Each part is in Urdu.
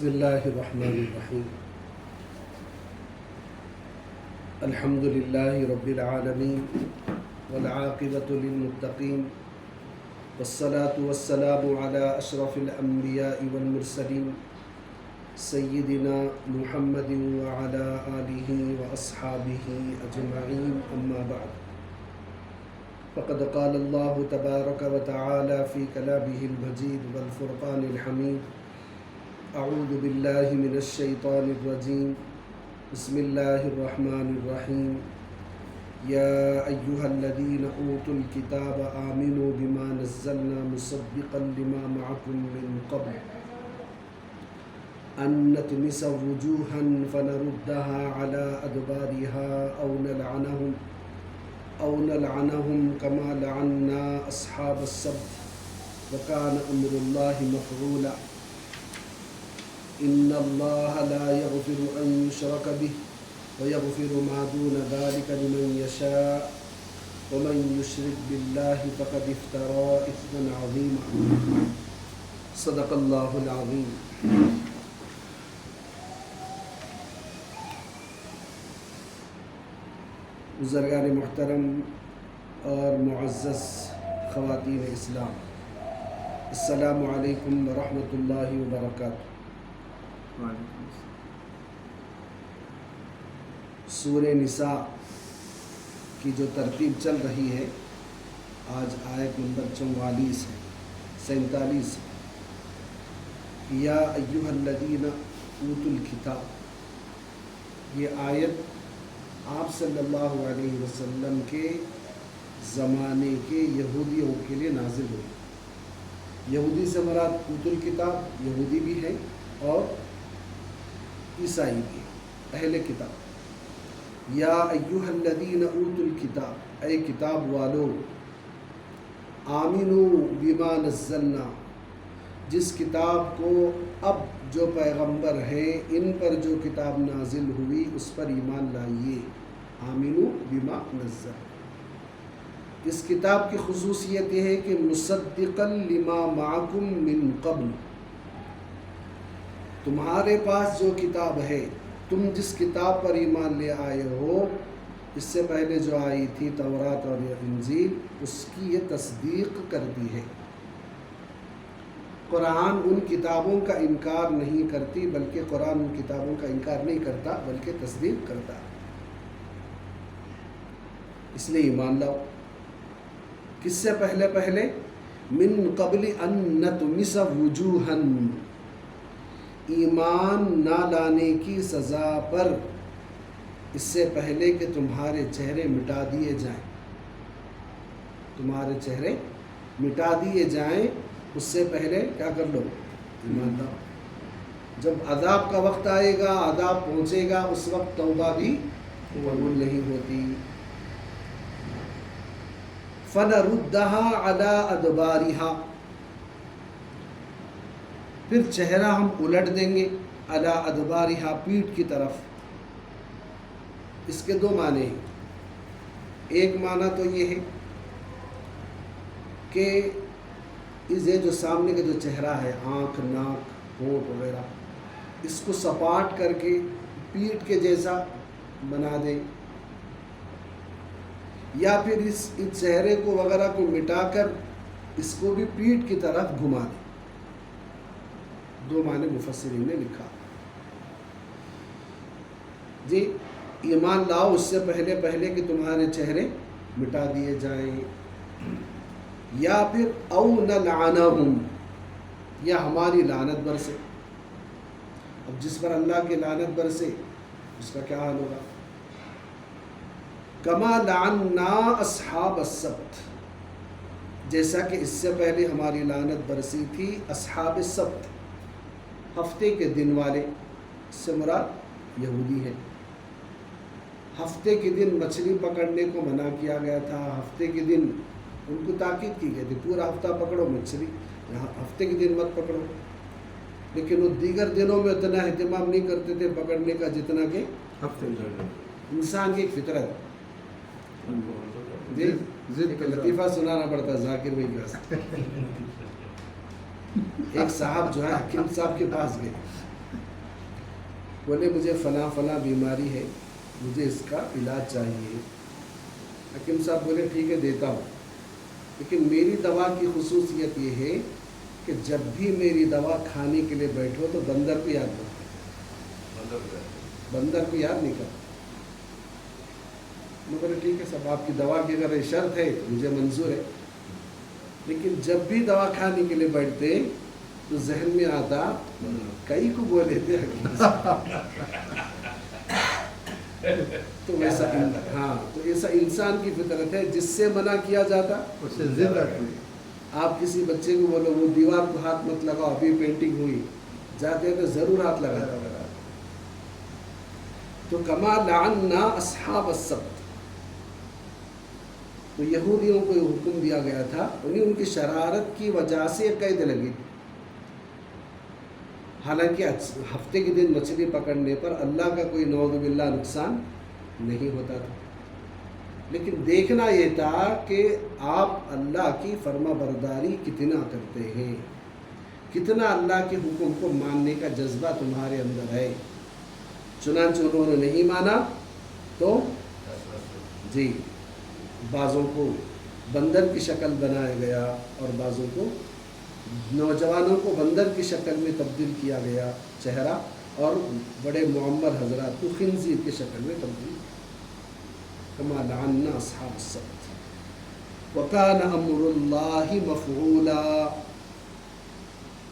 بسم اللہ الرحمن الرحیم الحمد للہ رب العالمین والعاقبۃ للمتقین والصلاة والسلام علی اشرف الانبیاء والمرسلین سیدنا محمد وعلی آلہ واصحابہ اجمعین اما بعد فقد قال اللہ تبارک وتعالی فی کلامہ المجید والفرقان الحمید اعوذ باللہ من الشیطان الرجیم بسم اللہ الرحمن الرحیم یا ایہا الذین اوتوا الکتاب آمنوا بما نزلنا مصدقا لما معکم من قبل ان نطمس وجوہا فنردها على ادبارها او نلعنهم كما لعنا اصحاب السبت وكان امر الله مفعولا ان اللہ لا یغفر ان یشرک به ویغفر ما دون ذلك لمن یشاء ومن یشرک باللہ فقد افترى اثما عظیما صدق اللہ العظیم۔ بزرگان محترم اور معزز خواتین اسلام، السلام علیکم ورحمۃ اللہ وبرکاتہ۔ سورہ نساء کی جو ترتیب چل رہی ہے، آج آیت نمبر 44 ہے، 47 ہے۔ یا ایہا الذین اوتوا الکتاب، یہ آیت آپ صلی اللہ علیہ وسلم کے زمانے کے یہودیوں کے لیے نازل ہوئی۔ یہودی سے مراد اوتوا الکتاب، یہودی بھی ہے اور عیسائی بھی، اہل کتاب۔ یا ایہا الذین اوتوا الکتاب، اے کتاب والو، آمنوا بما نزلنا، جس کتاب کو اب جو پیغمبر ہیں ان پر جو کتاب نازل ہوئی اس پر ایمان لائیے۔ آمنوا بما نزلنا، اس کتاب کی خصوصیت یہ ہے کہ مصدقا لما معکم من قبل، تمہارے پاس جو کتاب ہے، تم جس کتاب پر ایمان لے آئے ہو، اس سے پہلے جو آئی تھی تورات اور انجیل، اس کی یہ تصدیق کرتی ہے۔ قرآن ان کتابوں کا انکار نہیں کرتی، بلکہ قرآن ان کتابوں کا انکار نہیں کرتا بلکہ تصدیق کرتا ہے۔ اس لیے ایمان لاؤ۔ کس سے پہلے؟ من قبل ان نطمس وجوہا، ایمان نہ لانے کی سزا پر، اس سے پہلے کہ تمہارے چہرے مٹا دیے جائیں، تمہارے چہرے مٹا دیے جائیں، اس سے پہلے کیا کر لو؟ ایمان لاؤ۔ جب عذاب کا وقت آئے گا، عذاب پہنچے گا، اس وقت توبہ بھی قبول نہیں ہوتی۔ فَنَرُدَّهَا عَلَىٰ أَدْبَارِهَا، پھر چہرہ ہم الٹ دیں گے، علی ادبارہا، پیٹھ کی طرف۔ اس کے دو معنی ہیں۔ ایک معنی تو یہ ہے کہ یہ جو سامنے کا جو چہرہ ہے، آنکھ، ناک، ہونٹ وغیرہ، اس کو سپاٹ کر کے پیٹھ کے جیسا بنا دیں، یا پھر اس چہرے کو وغیرہ کو مٹا کر اس کو بھی پیٹھ کی طرف گھما دیں۔ دو معنی مفسرین نے لکھا۔ جی، ایمان لاؤ اس سے پہلے کہ تمہارے چہرے مٹا دیے جائیں، یا پھر او نلعنہم، یا ہماری لعنت برسے۔ اب جس پر اللہ کی لعنت برسے اس کا کیا حال ہوگا؟ کما لعنا اصحاب السبت، جیسا کہ اس سے پہلے ہماری لعنت برسی تھی اصحاب السبت، ہفتے کے دن والے، اس سے مراد یہودی ہے۔ ہفتے کے دن مچھلی پکڑنے کو منع کیا گیا تھا، ہفتے کے دن ان کو تاکید کی گئی تھی پورا ہفتہ پکڑو مچھلی، ہفتے کے دن مت پکڑو۔ لیکن وہ دیگر دنوں میں اتنا اہتمام نہیں کرتے تھے پکڑنے کا جتنا کہ ہفتے میں۔ انسان کی ایک فطرت ہے۔ ایک لطیفہ سنانا پڑتا ذاکر بھائی کے واسطے۔ ایک صاحب جو ہے حکیم صاحب کے پاس گئے، بولے مجھے فلاں فلاں بیماری ہے، مجھے اس کا علاج چاہیے۔ حکیم صاحب بولے ٹھیک ہے دیتا ہوں، لیکن میری دوا کی خصوصیت یہ ہے کہ جب بھی میری دوا کھانے کے لیے بیٹھو تو بندر کو یاد نہ کرو، بندر کو یاد نہیں کرو۔ میں بولے ٹھیک ہے صاحب، آپ کی دوا کی اگر شرط ہے تو مجھے منظور ہے، لیکن جب بھی دوا کھانے کے لیے بیٹھتے تو ذہن میں آتا کئی کو بولے تھے حکیم صاحب۔ تو ویسا ہاں، تو ایسا انسان کی فطرت ہے، جس سے منع کیا جاتا اس سے ضد رکھتی۔ آپ کسی بچے کو بولو وہ دیوار کو ہاتھ مت لگاؤ، ابھی پینٹنگ ہوئی، جاتے ہیں تو ضرور ہاتھ لگاتا۔ تو کما لعنا اصحاب السبت، تو یہودیوں کو یہ حکم دیا گیا تھا، انہیں ان کی شرارت کی وجہ سے قید لگی تھی۔ حالانکہ ہفتے کے دن مچھلی پکڑنے پر اللہ کا کوئی نعوذ باللہ نقصان نہیں ہوتا تھا، لیکن دیکھنا یہ تھا کہ آپ اللہ کی فرما برداری کتنا کرتے ہیں، کتنا اللہ کے حکم کو ماننے کا جذبہ تمہارے اندر ہے۔ چنانچہ انہوں نے نہیں مانا تو جی بعضوں کو بندر کی شکل بنایا گیا اور بعضوں کو، نوجوانوں کو بندر کی شکل میں تبدیل کیا گیا چہرہ، اور بڑے معمر حضرات کو خنزیر کی شکل میں تبدیل کیا۔ کما لعنا اصحاب السبت وکان امر اللہ مفعولا۔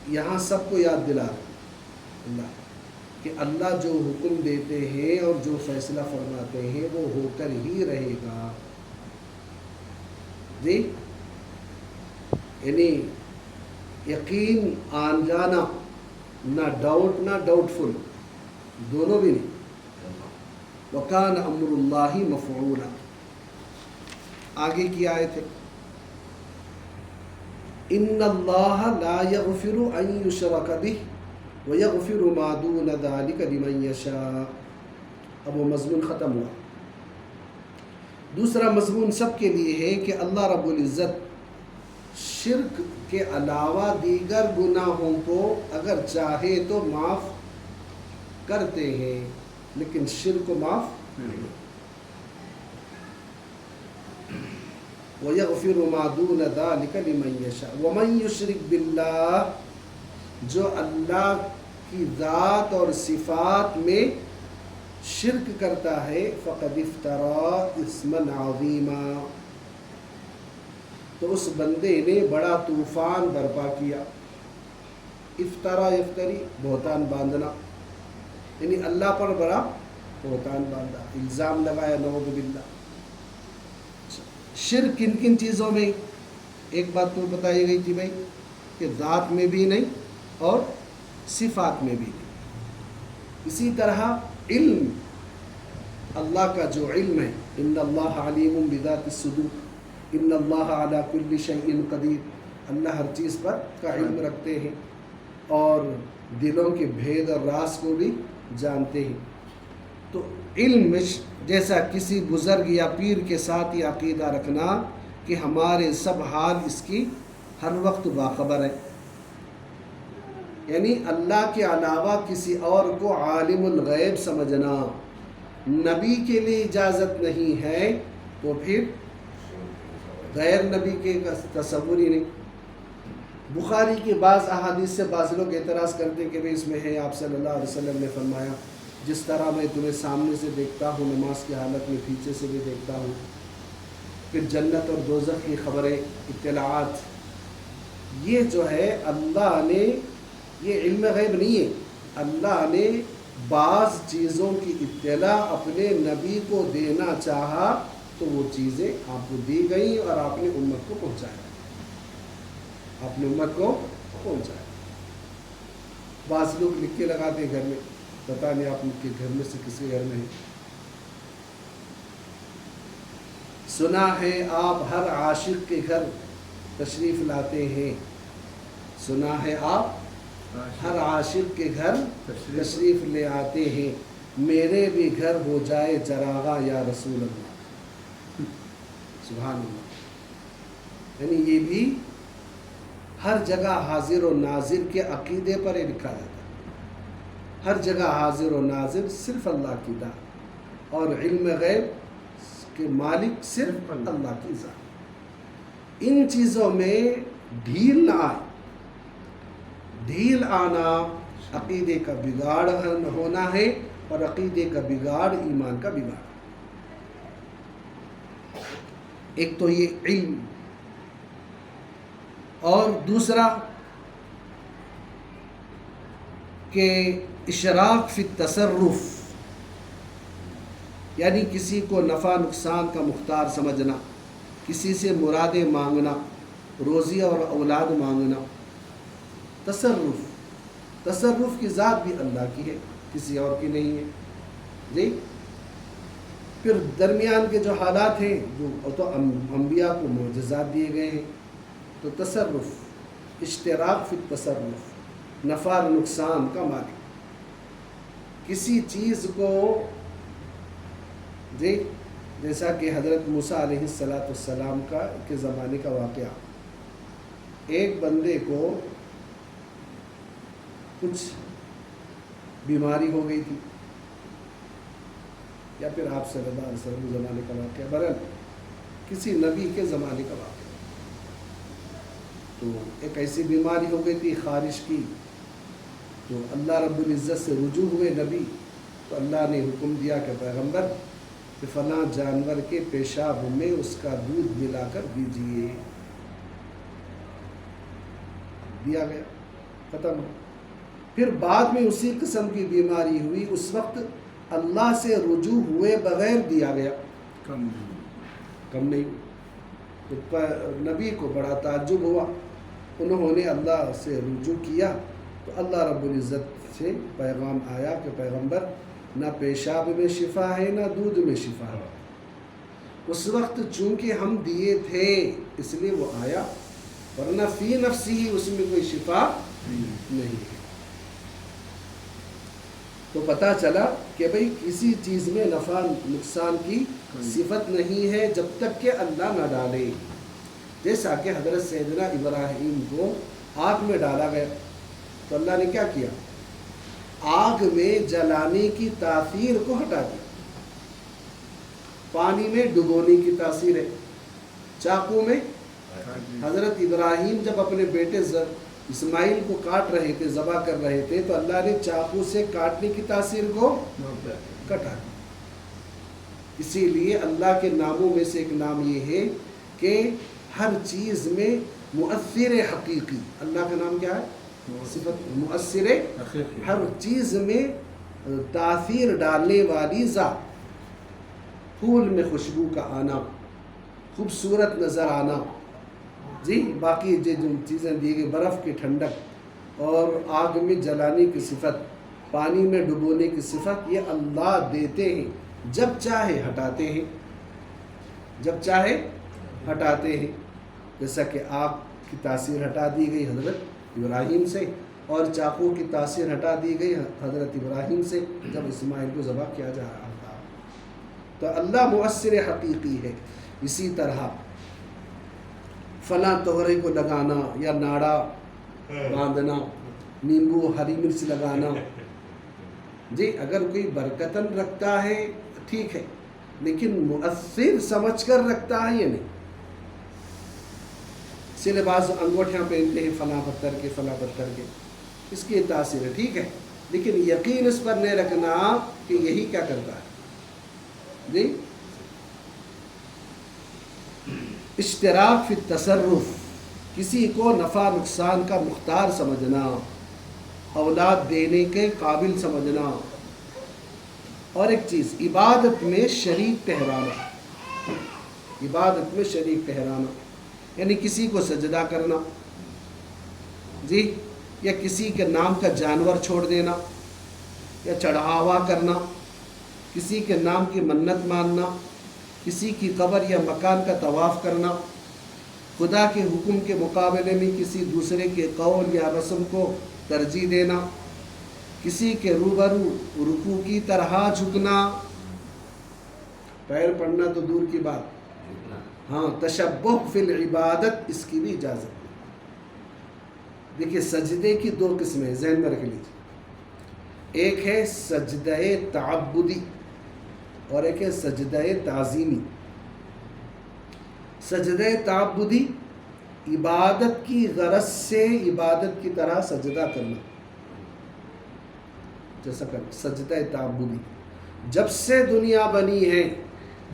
یہاں سب کو یاد دلا اللہ کہ اللہ جو حکم دیتے ہیں اور جو فیصلہ فرماتے ہیں وہ ہو کر ہی رہے گا۔ جی یعنی یقین آن جانا، نہ ڈاؤٹ نہ ڈاؤٹ فل، دونوں بھی نہیں۔ وَكَانَ أَمْرُ اللَّهِ مَفْعُولًا۔ آگے کی آیت ہے إِنَّ اللَّهَ لَا يَغْفِرُ أَن يُشْرَكَ بِهِ وَيَغْفِرُ مَا دُونَ ذَلِكَ لِمَن يَشَاءُ۔ اب وہ مضمون ختم ہوا۔ دوسرا مضمون سب کے لیے ہے کہ اللہ رب العزت شرک کے علاوہ دیگر گناہوں کو اگر چاہے تو معاف کرتے ہیں، لیکن شرک کو معاف نہیں۔ وَيَغْفِرُ مَا دُونَ ذَلِكَ لِمَن يَشَاءُ وَمَن يُشْرِكْ بِاللَّهِ، جو اللہ کی ذات اور صفات میں شرک کرتا ہے، فقد افترى اسما عظیما، تو اس بندے نے بڑا طوفان برپا کیا۔ افطرا یفتری، بہتان باندھنا، یعنی اللہ پر بڑا بہتان باندھا، الزام لگایا، نعوذ باللہ۔ شرک کن کن چیزوں میں؟ ایک بات تو بتائی گئی تھی بھائی کہ ذات میں بھی نہیں اور صفات میں بھی نہیں۔ اسی طرح علم، اللہ کا جو علم ہے، ان اللہ علیم بذات الصدور، ان اللہ علی کل شیء قدیر، اللہ ہر چیز پر کا علم رکھتے ہیں اور دلوں کے بھید اور راز کو بھی جانتے ہیں۔ تو علم میں جیسا کسی بزرگ یا پیر کے ساتھ یہ عقیدہ رکھنا کہ ہمارے سب حال اس کی ہر وقت باخبر ہے، یعنی اللہ کے علاوہ کسی اور کو عالم الغیب سمجھنا، نبی کے لیے اجازت نہیں ہے تو پھر غیر نبی کے تصور ہی نہیں۔ بخاری کے بعض احادیث سے بعض لوگ اعتراض کرتے ہیں کہ بھئی اس میں ہے، آپ صلی اللہ علیہ وسلم نے فرمایا جس طرح میں تمہیں سامنے سے دیکھتا ہوں نماز کی حالت میں پیچھے سے بھی دیکھتا ہوں، پھر جنت اور دوزخ کی خبریں، اطلاعات، یہ جو ہے اللہ نے، یہ علم غیب نہیں ہے، اللہ نے بعض چیزوں کی اطلاع اپنے نبی کو دینا چاہا تو وہ چیزیں آپ کو دی گئیں اور آپ نے امت کو پہنچایا، آپ نے امت کو پہنچایا۔ بعض لوگ لکھ کے لگاتے گھر میں، پتہ نہیں آپ کے گھر میں سے کسی گھر میں ہے۔ سنا ہے آپ ہر عاشق کے گھر تشریف لاتے ہیں، سنا ہے آپ ہر عاشق کے گھر تشریف لے آتے ہیں، میرے بھی گھر ہو جائے چراغاں یا رسول اللہ۔ سبحان اللہ، یعنی یہ بھی ہر جگہ حاضر و ناظر کے عقیدے پر لکھا جاتا ہے۔ ہر جگہ حاضر و ناظر صرف اللہ کی ذات، اور علم غیب کے مالک صرف اللہ کی ذات۔ ان چیزوں میں ڈھیل نہ آئے۔ ڈھیل آنا عقیدے کا بگاڑ ہونا ہے، اور عقیدے کا بگاڑ ایمان کا بگاڑ۔ ایک تو یہ علم، اور دوسرا کہ اشراک فی التصرف، یعنی کسی کو نفع نقصان کا مختار سمجھنا، کسی سے مرادیں مانگنا، روزی اور اولاد مانگنا۔ تصرف کی ذات بھی اللہ کی ہے، کسی اور کی نہیں ہے جی۔ پھر درمیان کے جو حالات ہیں وہ تو انبیاء کو معجزات دیے گئے ہیں، تو تصرف، اشتراک فی التصرف، نفع اور نقصان کا مالک۔ کسی چیز کو جی، جیسا کہ حضرت موسیٰ علیہ السلام کے زمانے کا واقعہ، ایک بندے کو کچھ بیماری ہو گئی تھی، یا پھر آپ صلی اللہ علیہ وسلم کے زمانے کا واقعہ، بہرحال کسی نبی کے زمانے کا واقعہ، تو ایک ایسی بیماری ہو گئی تھی خارش کی، تو اللہ رب العزت سے رجوع ہوئے نبی، تو اللہ نے حکم دیا کہ پیغمبر کہ فلاں جانور کے پیشاب میں اس کا دودھ ملا کر دیجئے۔ دیا گیا، ختم۔ پھر بعد میں اسی قسم کی بیماری ہوئی، اس وقت اللہ سے رجوع ہوئے بغیر دیا گیا، کم نہیں۔ تو نبی کو بڑا تعجب ہوا، انہوں نے اللہ سے رجوع کیا، تو اللہ رب العزت سے پیغام آیا کہ پیغمبر نہ پیشاب میں شفا ہے نہ دودھ میں شفا ہے۔ اس وقت چونکہ ہم دیے تھے اس لیے وہ آیا، ورنہ فی نفسی اس میں کوئی شفا نہیں ہے۔ تو پتہ چلا کہ بھئی کسی چیز میں نفع نقصان کی صفت نہیں ہے جب تک کہ اللہ نہ ڈالے۔ جیسا کہ حضرت سیدنا ابراہیم کو آگ میں ڈالا گیا، تو اللہ نے کیا کیا؟ آگ میں جلانے کی تاثیر کو ہٹا دیا۔ پانی میں ڈبونے کی تاثیر ہے، چاقو میں حضرت ابراہیم جب اپنے بیٹے اسماعیل کو کاٹ رہے تھے، ذبح کر رہے تھے، تو اللہ نے چاقو سے کاٹنے کی تاثیر کو کٹا دیا۔ اسی لیے اللہ کے ناموں میں سے ایک نام یہ ہے کہ ہر چیز میں مؤثر حقیقی، اللہ کا نام کیا ہے؟ صفت مؤثر، ہر چیز میں تاثیر ڈالنے والی ذات۔ پھول میں خوشبو کا آنا، خوبصورت نظر آنا جی، باقی جو چیزیں دی گئی، برف کی ٹھنڈک اور آگ میں جلانے کی صفت، پانی میں ڈبونے کی صفت، یہ اللہ دیتے ہیں، جب چاہے ہٹاتے ہیں، جب چاہے ہٹاتے ہیں۔ جیسا کہ آگ کی تاثیر ہٹا دی گئی حضرت ابراہیم سے، اور چاقو کی تاثیر ہٹا دی گئی حضرت ابراہیم سے جب اسماعیل کو ذبح کیا جا رہا تھا۔ تو اللہ مؤثر حقیقی ہے۔ اسی طرح فلاں توغرے کو لگانا یا ناڑا باندھنا، نیمبو ہری مرچ لگانا جی، اگر کوئی برکتاً رکھتا ہے ٹھیک ہے، لیکن مؤثر سمجھ کر رکھتا ہے یا نہیں؟ اس لیے بعض انگوٹھیاں پہنتے ہیں فلاں پتھر کے، فلاں پتھر کے، اس کی تاثیر ہے ٹھیک ہے، لیکن یقین اس پر نہیں رکھنا کہ یہی کیا کرتا ہے جی۔ اشتراک فی التصرف، کسی کو نفع نقصان کا مختار سمجھنا، اولاد دینے کے قابل سمجھنا، اور ایک چیز عبادت میں شریک ٹھہرانا، عبادت میں شریک ٹھہرانا، یعنی کسی کو سجدہ کرنا جی، یا کسی کے نام کا جانور چھوڑ دینا، یا چڑھاوا کرنا، کسی کے نام کی منت ماننا، کسی کی قبر یا مکان کا طواف کرنا، خدا کے حکم کے مقابلے میں کسی دوسرے کے قول یا رسم کو ترجیح دینا، کسی کے روبرو رکوع کی طرح جھکنا، پیر پڑنا تو دور کی بات، ہاں تشبہ فی العبادت اس کی بھی اجازت ہے۔ دیکھیے سجدے کی دو قسمیں ذہن میں رکھ لیجیے، ایک ہے سجدہ تعبدی اور ایک ہے سجدہ تعظیمی۔ سجدہ تعبدی عبادت کی غرض سے عبادت کی طرح سجدہ کرنا، جیسا کہ سجدہ تعبدی جب سے دنیا بنی ہے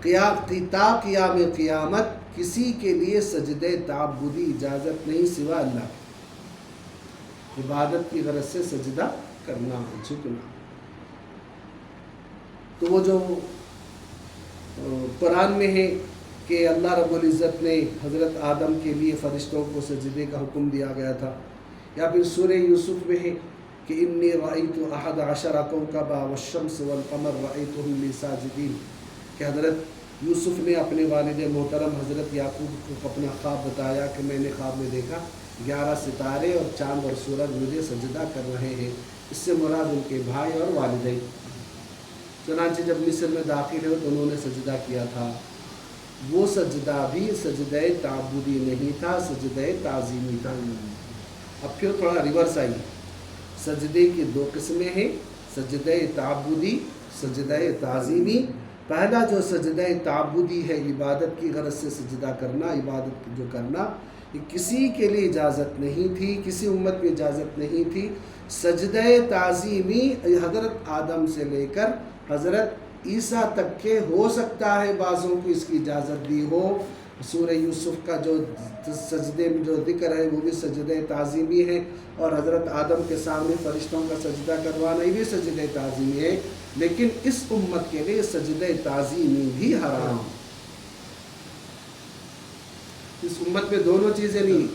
تا قیام قیامت کسی کے لیے سجدہ تعبدی اجازت نہیں سوا اللہ کی، عبادت کی غرض سے سجدہ کرنا، جھکنا۔ تو وہ جو قرآن میں ہے کہ اللہ رب العزت نے حضرت آدم کے لیے فرشتوں کو سجدے کا حکم دیا گیا تھا، یا پھر سورہ یوسف میں ہے کہ انی رأیت 11 کوکبا والشمس والقمر رأیتهم لی ساجدین، کہ حضرت یوسف نے اپنے والد محترم حضرت یعقوب کو اپنا خواب بتایا کہ میں نے خواب میں دیکھا 11 ستارے اور چاند اور سورج مجھے سجدہ کر رہے ہیں، اس سے مراد ان کے بھائی اور والدین۔ چنانچہ جب مصر میں داخل ہوئے تو انہوں نے سجدہ کیا تھا، وہ سجدہ بھی سجدہ تعبدی نہیں تھا، سجدہ تعظیمی تھا۔ اب پھر تھوڑا ریورس آئیے، سجدے کی 2 قسمیں ہیں، سجدہ تعبدی، سجدہ تعظیمی۔ پہلا جو سجدہ تعبدی ہے عبادت کی غرض سے سجدہ کرنا، عبادت جو کرنا، یہ کسی کے لیے اجازت نہیں تھی، کسی امت میں اجازت نہیں تھی۔ سجدہ تعظیمی حضرت آدم سے لے کر حضرت عیسیٰ تک کے ہو سکتا ہے بعضوں کو اس کی اجازت دی ہو۔ سورہ یوسف کا جو سجدے میں جو ذکر ہے وہ بھی سجدہ تعظیمی ہے، اور حضرت آدم کے سامنے فرشتوں کا سجدہ کروانا یہ بھی سجدہ تعظیمی ہے، لیکن اس امت کے لیے سجدہ تعظیمی بھی حرام۔ اس امت میں دونوں چیزیں نہیں،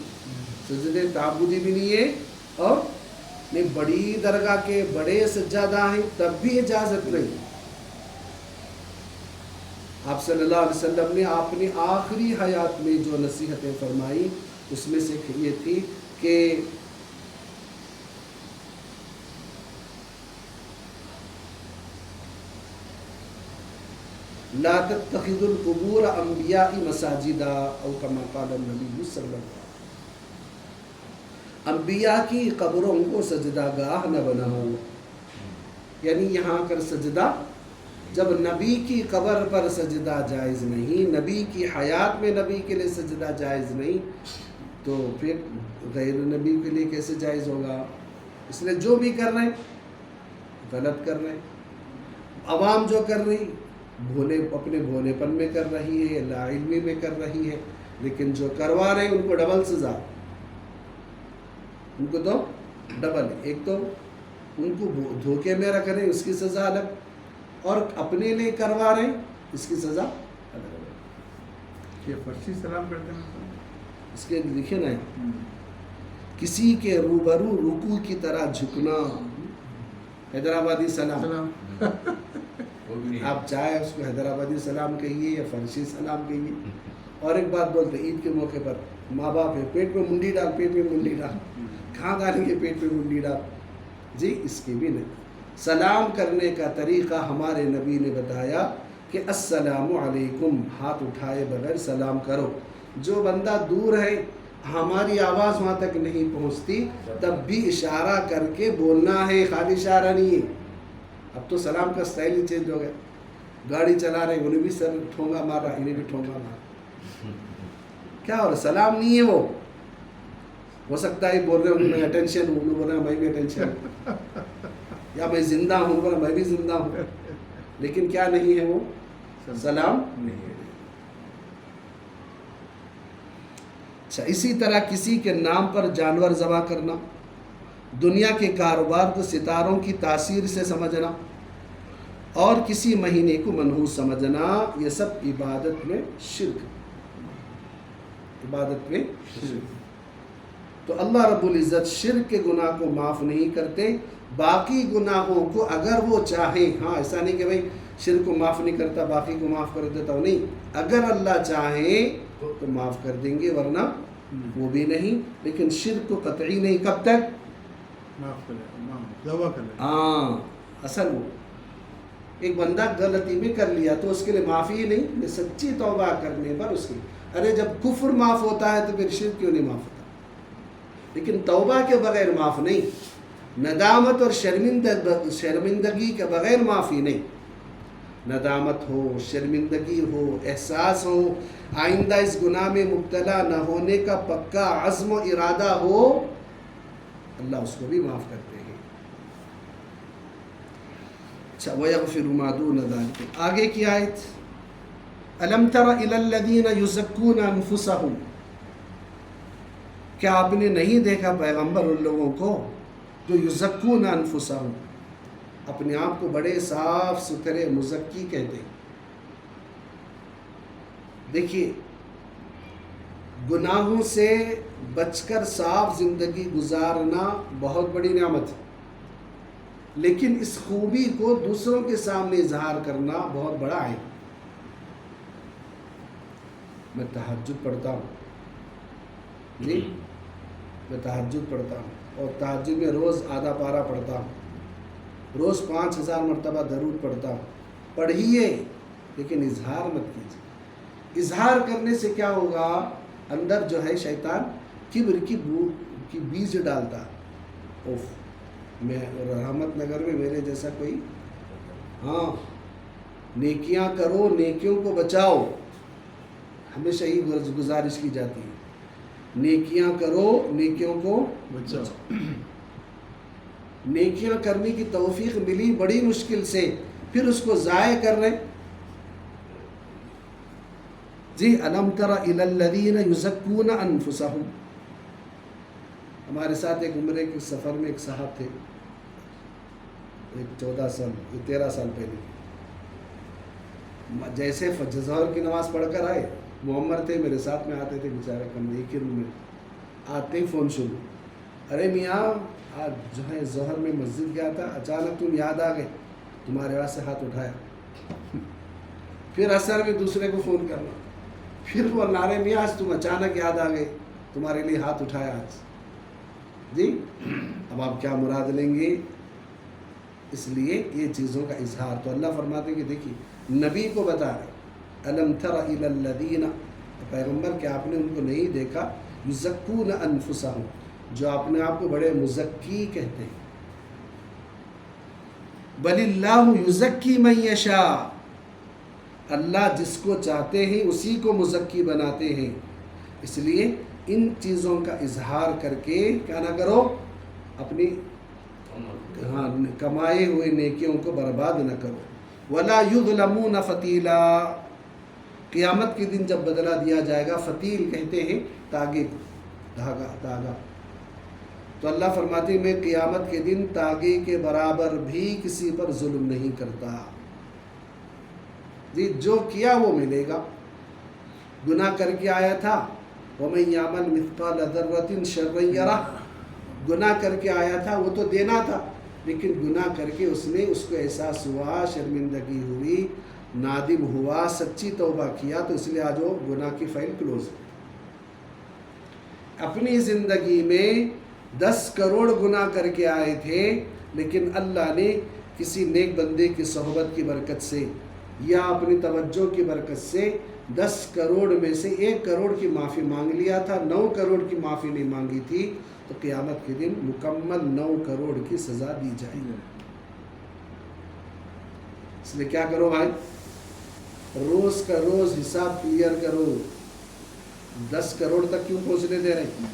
سجدہ تعبدی بھی نہیں ہے، اور بڑی درگاہ کے بڑے سجادہ ہیں تب بھی اجازت نہیں۔ آپ صلی اللہ علیہ وسلم نے اپنی آخری حیات میں جو نصیحتیں فرمائی اس میں سے یہ تھی کہ لا تتخذوا القبور انبیاء مساجدا او کما قال النبی صلی اللہ علیہ وسلم، انبیاء کی قبروں کو سجدہ گاہ نہ بناؤ، یعنی یہاں کر سجدہ جب نبی کی قبر پر سجدہ جائز نہیں، نبی کی حیات میں نبی کے لیے سجدہ جائز نہیں، تو پھر غیر نبی کے لیے کیسے جائز ہوگا؟ اس لیے جو بھی کر رہے ہیں غلط کر رہے ہیں۔ عوام جو کر رہی اپنے بھولے پن میں کر رہی ہے، لا علمی میں کر رہی ہے، لیکن جو کروا رہے ہیں ان کو ڈبل سزا، ان کو تو ڈبل، ایک تو ان کو دھوکے میں رکھ رہے ہیں اس کی سزا الگ، اور اپنے لیے کروا رہے ہیں اس کی سزا الگ۔ یہ فرشی سلام کرتے ہیں اس کے لکھے نا، کسی کے روبرو رکوع کی طرح جھکنا، حیدرآبادی سلام، آپ چاہے اس کو حیدرآبادی سلام کہیے یا فرشی سلام کہیے۔ اور ایک بات بولتے عید کے موقع پر ماں باپ ہے، پیٹ میں منڈی ڈال، پیٹ میں منڈی ڈال، کہاں ڈالیں گے پیٹ میں منڈی ڈال؟ جی اس کی بھی نہیں۔ سلام کرنے کا طریقہ ہمارے نبی نے بتایا کہ السلام علیکم، ہاتھ اٹھائے بغیر سلام کرو۔ جو بندہ دور ہے ہماری آواز وہاں تک نہیں پہنچتی تب بھی اشارہ کر کے بولنا ہے، خالی اشارہ نہیں ہے۔ اب تو سلام کا سٹائل ہی چینج ہو گیا، گاڑی چلا رہے انہیں بھی سر ٹھونگا مار رہا، انہیں بھی ٹھونگا مار، کیا ہو رہا؟ سلام نہیں ہے وہ، ہو سکتا ہے بول رہے ہوں میں اٹینشن ہوں، انہوں بول رہے ہیں میں بھی اٹینشن ہوں، یا میں زندہ ہوں، بول رہا میں بھی زندہ ہوں، لیکن کیا نہیں ہے وہ؟ سلام نہیں ہے۔ اچھا، اسی طرح کسی کے نام پر جانور ذبح کرنا، دنیا کے کاروبار کو ستاروں کی تاثیر سے سمجھنا، اور کسی مہینے کو منحوس سمجھنا، یہ سب عبادت میں شرک، عبادت میں شرک۔ تو اللہ رب العزت شرک کے گناہ کو معاف نہیں کرتے، باقی گناہوں کو اگر وہ چاہیں، ہاں ایسا نہیں کہ بھائی شرک کو معاف نہیں کرتا باقی کو معاف کر دیتا ہوں، نہیں، اگر اللہ چاہیں تو معاف کر دیں گے، ورنہ وہ بھی نہیں۔ لیکن شرک کو قطعی نہیں، کب تک؟ معاف کر لیں، ہاں، اصل وہ ایک بندہ غلطی میں کر لیا تو اس کے لیے معافی ہی نہیں، یہ سچی توبہ کرنے پر اس کی، ارے جب کفر معاف ہوتا ہے تو پھر شرک کیوں نہیں معاف ہوتا؟ لیکن توبہ کے بغیر معاف نہیں۔ ندامت اور شرمندگی کے بغیر معافی نہیں. ندامت ہو، شرمندگی ہو، احساس ہو، آئندہ اس گناہ میں مبتلا نہ ہونے کا پکا عزم و ارادہ ہو، اللہ اس کو بھی معاف کرتے ہیں. اچھا، وَيَغْفِرُ مَا دُونَ ذَلِكَ. آگے کی آیت، أَلَمْ تَرَ إِلَى الَّذِينَ يُزَكُّونَ أَنفُسَهُمْ. کیا آپ نے نہیں دیکھا پیغمبر ان لوگوں کو جو یزکون انفسہم، اپنے آپ کو بڑے صاف ستھرے مزکی کہتے ہیں. دیکھیے، گناہوں سے بچ کر صاف زندگی گزارنا بہت بڑی نعمت ہے، لیکن اس خوبی کو دوسروں کے سامنے اظہار کرنا بہت بڑا ہے. میں تہجد پڑھتا ہوں، جی میں تہجد پڑھتا ہوں، اور تہجد میں روز آدھا پارہ پڑھتا ہوں، روز 5000 مرتبہ درود پڑھتا ہوں. پڑھیے لیکن اظہار مت کیجیے. اظہار کرنے سے کیا ہوگا، اندر جو ہے شیطان کبر کی بیج ڈالتا. اوف، میں رحمت نگر میں میرے جیسا کوئی، ہاں، نیکیاں کرو، نیکیوں کو بچاؤ، ہمیشہ ہی گزارش کی جاتی ہے. نیکیاں کرو، نیکیوں کو بچاؤ. نیکیاں کرنے کی توفیق ملی بڑی مشکل سے، پھر اس کو ضائع کر رہے. جی، أَلَمْ تَرَ إِلَى الَّذِينَ يُزَكُّونَ أَنفُسَهُمْ. ہمارے ساتھ ایک عمرے کے سفر میں ایک صاحب تھے، ایک 13 سال پہلے. جیسے ظہر کی نماز پڑھ کر آئے، معمر تھے، میرے ساتھ میں آتے تھے، بیچارے کمرے ایک ہی روم میں. آتے ہی فون شروع، ارے میاں آج جو ہے ظہر میں مسجد گیا تھا، اچانک تم یاد آ گئے، تمہارے واسطے ہاتھ اٹھایا. پھر عصر میں دوسرے کو فون کرنا، پھر وہ نعرے، میاں آج تم اچانک یاد آ گئے، تمہارے لیے ہاتھ اٹھایا آج. جی، اب آپ کیا مراد لیں گے؟ اس لیے یہ چیزوں کا اظہار. تو اللہ فرماتے ہیں کہ دیکھیے، نبی کو بتا رہے، أَلَمْ تَرَ إِلَى الَّذِينَ، پیغمبر کہ آپ نے ان کو نہیں دیکھا، یزکون انفسہم، جو اپنے آپ کو بڑے مزکی کہتے ہیں. بل اللہ یزکی من یشاء، اللہ جس کو چاہتے ہیں اسی کو مزکی بناتے ہیں. اس لیے ان چیزوں کا اظہار کر کے کیا نہ کرو، اپنی کمائے ہوئے نیکیوں کو برباد نہ کرو. ولا یظلمون فتیلا، قیامت کے دن جب بدلہ دیا جائے گا، فتیل کہتے ہیں تاگے کو، دھاگا. تو اللہ فرماتے ہیں میں قیامت کے دن تاگے کے برابر بھی کسی پر ظلم نہیں کرتا. جی، جو کیا وہ ملے گا. گناہ کر کے آیا تھا، وَمَن يَعْمَلْ مِثْقَالَ ذَرَّةٍ شَرًّا يَرَهُ، گناہ کر کے آیا تھا، وہ تو دینا تھا، لیکن گناہ کر کے اس کو احساس ہوا، شرمندگی ہوئی، نادم ہوا، سچی توبہ کیا، تو اس لیے آج وہ گناہ کی فائل کلوز ہے. اپنی زندگی میں 10 کروڑ گناہ کر کے آئے تھے، لیکن اللہ نے کسی نیک بندے کی صحبت کی برکت سے یا اپنی توجہ کی برکت سے 10 کروڑ میں سے 1 کروڑ کی معافی مانگ لیا تھا، 9 کروڑ کی معافی نہیں مانگی تھی. تو قیامت کے دن مکمل 9 کروڑ کی سزا دی جائے گی. اس لیے کیا کرو بھائی، روز کا روز حساب کلیئر کرو. 10 کروڑ تک کیوں پہنچنے دے رہے ہیں؟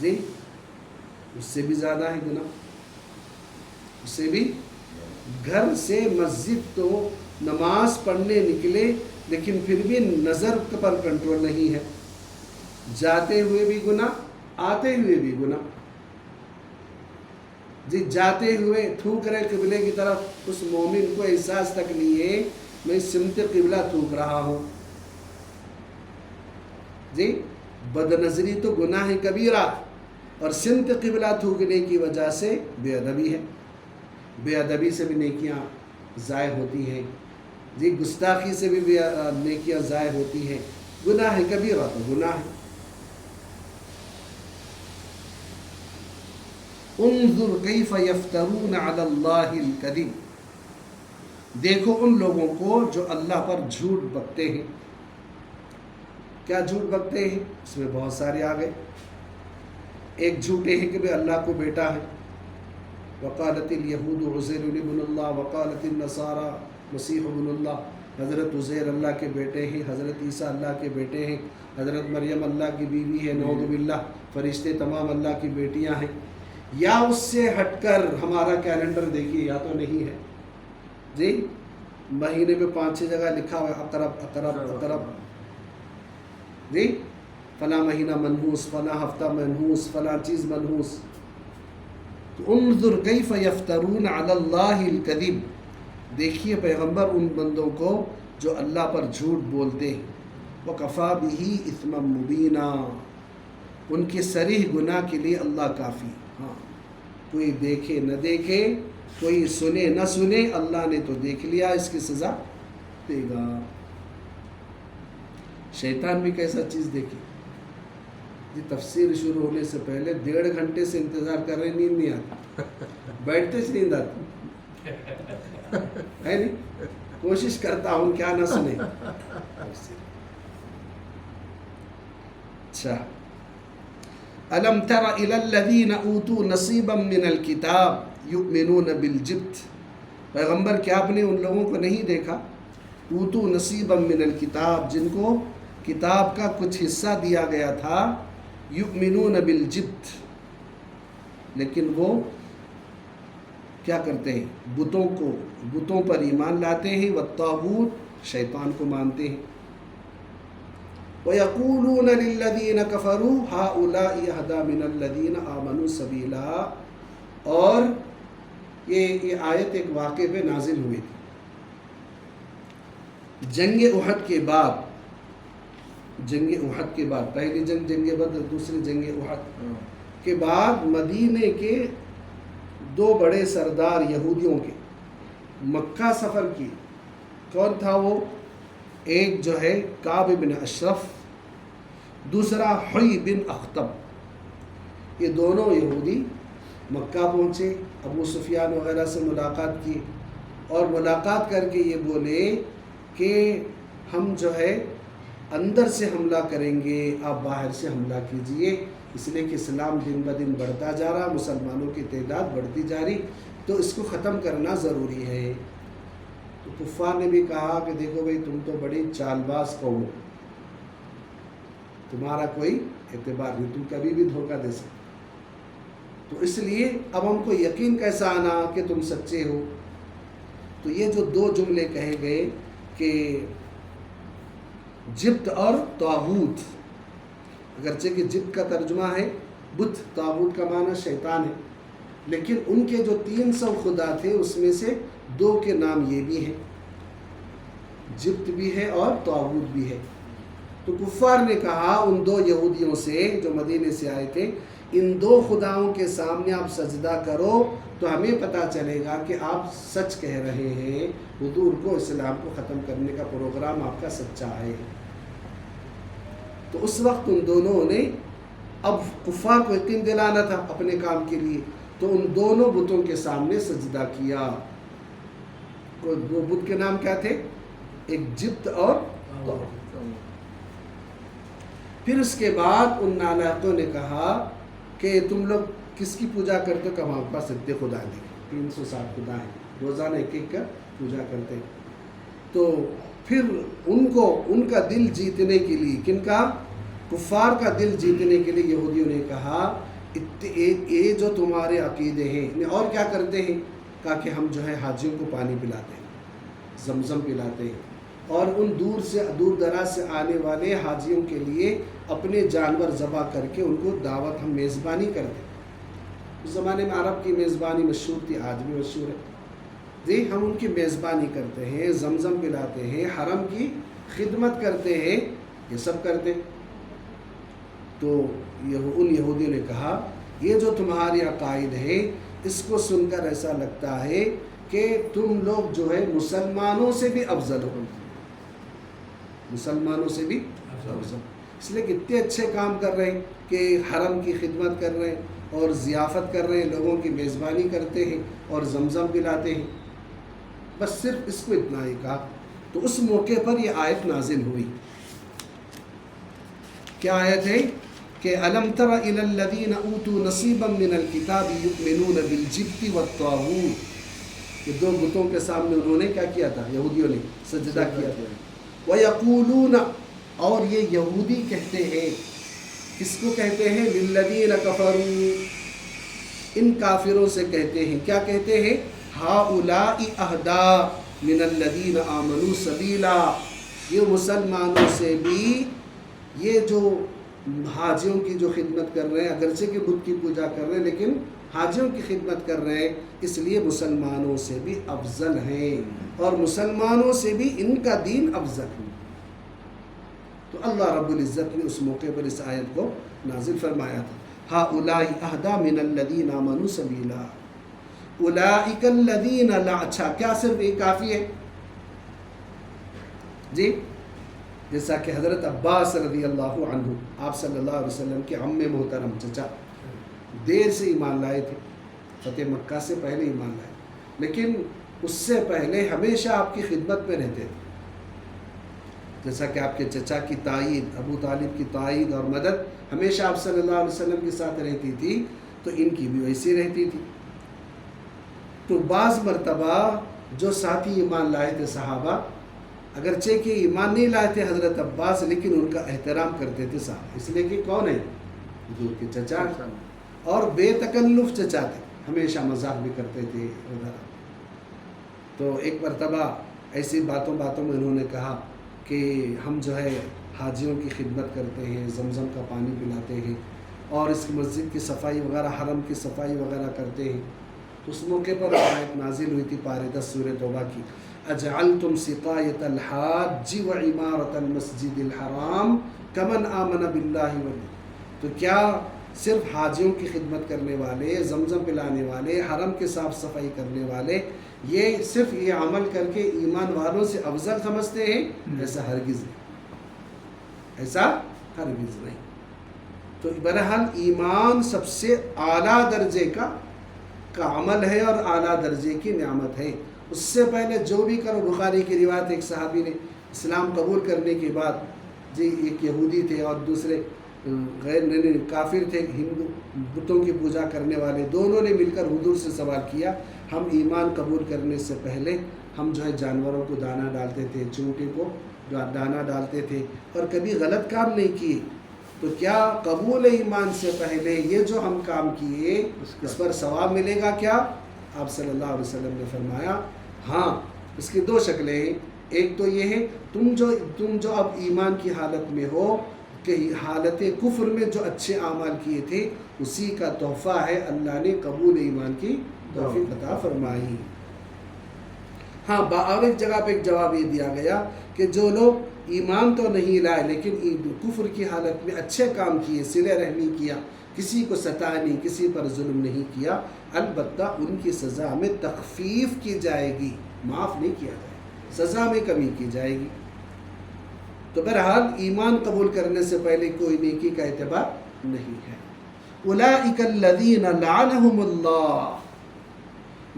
جی، اس سے بھی زیادہ ہے گناہ. اس سے بھی، گھر سے مسجد تو نماز پڑھنے نکلے، لیکن پھر بھی نظر پر کنٹرول نہیں ہے. جاتے ہوئے بھی گناہ، آتے ہوئے بھی گناہ. جی، جاتے ہوئے تھوک رہے قبلے کی طرف، اس مومن کو احساس تک نہیں ہے میں سمت قبلہ تھوک رہا ہوں. جی، بد نظری تو گناہ کبیرہ، اور سمت قبلہ تھوکنے کی وجہ سے بے ادبی ہے. بے ادبی سے بھی نیکیاں ضائع ہوتی ہیں. جی، گستاخی سے بھی نیکیاں ضائع ہوتی ہیں. گناہ کبیرہ تو گناہ ہے. انظر کیف یفترون علی اللہ الکذب، دیکھو ان لوگوں کو جو اللہ پر جھوٹ بکتے ہیں. کیا جھوٹ بکتے ہیں؟ اس میں بہت سارے آ گئے. ایک جھوٹے ہیں کہ بھئی اللہ کو بیٹا ہے، وقالت الیہود عزیر ابن اللہ وقالت النصارى مسیح ابن اللہ، حضرت عزیر اللہ کے بیٹے ہیں، حضرت عیسیٰ اللہ کے بیٹے ہیں، حضرت مریم اللہ کی بیوی ہے، نعوذ باللہ، فرشتے تمام اللہ کی بیٹیاں ہیں۔ یا اس سے ہٹ کر ہمارا کیلنڈر دیکھیے، یا تو نہیں ہے جی، مہینے میں 5-6 جگہ لکھا ہوا ہے اقرب اقرب اقرب جی، فلاں مہینہ منحوس، فلاں ہفتہ منحوس، فلاں چیز منحوس۔ تو انظر کیف یفترون علی اللہ الکذب، دیکھیے پیغمبر ان بندوں کو جو اللہ پر جھوٹ بولتے ہیں، وکفا بہ اثما مبینا، ان کے صریح گناہ کے لیے اللہ کافی۔ ہاں، کوئی دیکھے نہ دیکھے، کوئی سنے نہ سنے، اللہ نے تو دیکھ لیا، اس کی سزا دے گا۔ شیطان بھی کیسا چیز دیکھے جی، تفسیر شروع ہونے سے پہلے 1.5 گھنٹے سے انتظار کر رہے، نیند نہیں آتی، بیٹھتے سے نیند آتی ہے نہیں، کوشش کرتا ہوں کیا نہ سنے۔ اچھا، الم تر الی الذین اوتوا نصیبا من الکتاب یؤمنون بالجبت، پیغمبر کیا آپ نے ان لوگوں کو نہیں دیکھا، اوتوا نصیبا من الکتاب، جن کو کتاب کا کچھ حصہ دیا گیا تھا، یؤمنون بالجبت، لیکن وہ کیا کرتے ہیں، بتوں پر ایمان لاتے ہیں، والطاغوت، شیطان کو مانتے ہیں، وَيَقُولُونَ لِلَّذِينَ كَفَرُوا هَؤُلَاءِ أَهْدَىٰ مِنَ الَّذِينَ آمَنُوا سَبِيلًا، اور یہ آیت ایک واقعے پہ نازل ہوئی تھی۔ جنگ احد کے بعد پہلی جنگ بدر، دوسری جنگ احد کے بعد مدینے کے 2 بڑے سردار یہودیوں کے مکہ سفر کی، کون تھا وہ؟ ایک جو ہے کعب بن اشرف، دوسرا حی بن اخطب، یہ دونوں یہودی مکہ پہنچے، ابو سفیان وغیرہ سے ملاقات کی، اور ملاقات کر کے یہ بولے کہ ہم جو ہے اندر سے حملہ کریں گے، آپ باہر سے حملہ کیجئے، اس لیے کہ اسلام دن بدن بڑھتا جا رہا، مسلمانوں کی تعداد بڑھتی جا رہی، تو اس کو ختم کرنا ضروری ہے۔ تو کفار نے بھی کہا کہ دیکھو بھئی، تم تو بڑی چال باز قوم ہو، تمہارا کوئی اعتبار نہیں، تم کبھی بھی دھوکہ دے سکتے، تو اس لیے اب ہم کو یقین کیسا آنا کہ تم سچے ہو؟ تو یہ جو 2 جملے کہے گئے کہ جبت اور طاغوت، اگرچہ کہ جبت کا ترجمہ ہے بت، طاغوت کا معنی شیطان ہے، لیکن ان کے جو 300 خدا تھے اس میں سے 2 کے نام یہ بھی ہیں، جبت بھی ہے اور طاغوت بھی ہے۔ تو کفار نے کہا ان 2 یہودیوں سے جو مدینے سے آئے تھے، ان 2 خداؤں کے سامنے آپ سجدہ کرو تو ہمیں پتہ چلے گا کہ آپ سچ کہہ رہے ہیں، حضور کو، اسلام کو ختم کرنے کا پروگرام آپ کا سچا ہے۔ تو اس وقت ان دونوں نے، اب کفار کو یقین دلانا تھا اپنے کام کے لیے، تو ان دونوں بتوں کے سامنے سجدہ کیا۔ 2 بت کے نام کیا تھے؟ ایک جبت اور طاغوت۔ پھر اس کے بعد ان نالائقوں نے کہا کہ تم لوگ کس کی پوجا کرتے ہو؟ کہ ہمارے پاس اتنے خدا ہیں، 360 خدا ہیں، روزانہ ایک ایک کا پوجا کرتے ہیں۔ تو پھر ان کا دل جیتنے کے لیے، کن کا؟ کفار کا دل جیتنے کے لیے یہودیوں نے کہا یہ جو تمہارے عقیدے ہیں، اور کیا کرتے ہیں؟ کہا کہ ہم جو ہے حاجیوں کو پانی پلاتے ہیں، زمزم پلاتے ہیں، اور ان دور دراز سے آنے والے حاجیوں کے لیے اپنے جانور ذبح کر کے ان کو دعوت، ہم میزبانی کرتے ہیں۔ اس زمانے میں عرب کی میزبانی مشہور تھی، آج بھی مشہور ہے جی، ہم ان کی میزبانی کرتے ہیں، زمزم پلاتے ہیں، حرم کی خدمت کرتے ہیں، یہ سب کرتے۔ تو ان یہودیوں نے کہا یہ جو تمہاری عقائد ہے، اس کو سن کر ایسا لگتا ہے کہ تم لوگ جو ہے مسلمانوں سے بھی افضل ہو، مسلمانوں سے بھی افضل، اس لیے کہ اتنے اچھے کام کر رہے ہیں کہ حرم کی خدمت کر رہے ہیں اور ضیافت کر رہے ہیں، لوگوں کی میزبانی کرتے ہیں اور زمزم پلاتے ہیں، بس صرف اس کو اتنا ہی کہا۔ تو اس موقع پر یہ آیت نازل ہوئی، کیا آیت ہے؟ کہ الم تر الی الذین اوتوا نصیبا من الکتاب یؤمنون بالجبت والطاغوت، یہ دو بتوں کے سامنے انہوں نے کیا کیا تھا؟ یہودیوں نے سجدہ کیا تھا. وَيَقُولُونَ، اور یہ یہودی کہتے ہیں، کس کو کہتے ہیں؟ لِلَّذِينَ كَفَرُوا، ان کافروں سے کہتے ہیں. کیا کہتے ہیں؟ هَؤُلَاءِ أَهْدَىٰ مِنَ الَّذِينَ آمَنُوا سَبِيلًا، یہ مسلمانوں سے بھی، یہ جو حاجیوں کی جو خدمت کر رہے ہیں، اگرچہ کہ بت کی پوجا کر رہے ہیں لیکن حاجیوں کی خدمت کر رہے ہیں، اس لیے مسلمانوں سے بھی افضل ہیں، اور مسلمانوں سے بھی ان کا دین افضل ہے. تو اللہ رب العزت نے اس موقع پر اس آیت کو نازل فرمایا تھا. هَؤُلَاءِ أَهْدَىٰ مِنَ الَّذِينَ آمَنُوا سَبِيلًا أُولَٰئِكَ الَّذِينَ لَا، اچھا کیا صرف یہ کافی ہے؟ جی، جیسا کہ حضرت عباس رضی اللہ عنہ، آپ صلی اللہ علیہ وسلم کے عم محترم چچا، دیر سے ایمان لائے تھے، فتح مکہ سے پہلے ایمان لائے، لیکن اس سے پہلے ہمیشہ آپ کی خدمت میں رہتے تھے. جیسا کہ آپ کے چچا کی تائید، ابو طالب کی تائید اور مدد ہمیشہ آپ صلی اللہ علیہ وسلم کے ساتھ رہتی تھی، تو ان کی بھی ویسی رہتی تھی. تو بعض مرتبہ جو ساتھی ایمان لائے تھے صحابہ، اگرچہ کہ ایمان نہیں لائے تھے حضرت عباس، لیکن ان کا احترام کرتے تھے صحابہ، اس لیے کہ کون ہے؟ حضور کے چچا، اور بے تکلف چچا تھے، ہمیشہ مذاق بھی کرتے تھے وغیرہ. تو ایک مرتبہ ایسی باتوں میں انہوں نے کہا کہ ہم جو ہے حاجیوں کی خدمت کرتے ہیں، زمزم کا پانی پلاتے ہیں، اور اس مسجد کی صفائی وغیرہ، حرم کی صفائی وغیرہ کرتے ہیں. اس موقع پر آیت نازل ہوئی تھی پارہ 10 سورہ توبہ کی، اجعلتم سقایۃ الحاج وعمارۃ المسجد الحرام کمن آمن باللہ تو کیا صرف حاجیوں کی خدمت کرنے والے، زمزم پلانے والے، حرم کے صاف صفائی کرنے والے، یہ صرف یہ عمل کر کے ایمان والوں سے افضل سمجھتے ہیں؟ ایسا ہرگز نہیں، ایسا ہرگز نہیں. تو بہرحال ایمان سب سے اعلیٰ درجے کا عمل ہے اور اعلیٰ درجے کی نعمت ہے. اس سے پہلے جو بھی کرو، بخاری کی روایت، ایک صحابی نے اسلام قبول کرنے کے بعد، جی ایک یہودی تھے اور دوسرے غیر کافر تھے، ہندو بتوں کی پوجا کرنے والے، دونوں نے مل کر حضور سے سوال کیا، ہم ایمان قبول کرنے سے پہلے ہم جو ہے جانوروں کو دانہ ڈالتے تھے، چونٹی کو دانہ ڈالتے تھے اور کبھی غلط کام نہیں کیے، تو کیا قبول ایمان سے پہلے یہ جو ہم کام کیے اس پر ثواب ملے گا کیا؟ آپ صلی اللہ علیہ وسلم نے فرمایا ہاں. اس کی دو شکلیں ہیں، ایک تو یہ ہے تم جو اب ایمان کی حالت میں ہو، کہ حالت کفر میں جو اچھے اعمال کیے تھے اسی کا تحفہ ہے، اللہ نے قبول ایمان کی توفیق عطا فرمائی. ہاں، اور ایک جگہ پہ ایک جواب یہ دیا گیا کہ جو لوگ ایمان تو نہیں لائے لیکن کفر کی حالت میں اچھے کام کیے، صلہ رحمی کیا، کسی کو ستایا نہیں، کسی پر ظلم نہیں کیا، البتہ ان کی سزا میں تخفیف کی جائے گی، معاف نہیں کیا جائے گا، سزا میں کمی کی جائے گی. تو بہرحال ایمان قبول کرنے سے پہلے کوئی نیکی کا اعتبار نہیں ہے. اولئک الذین لعنہم اللہ،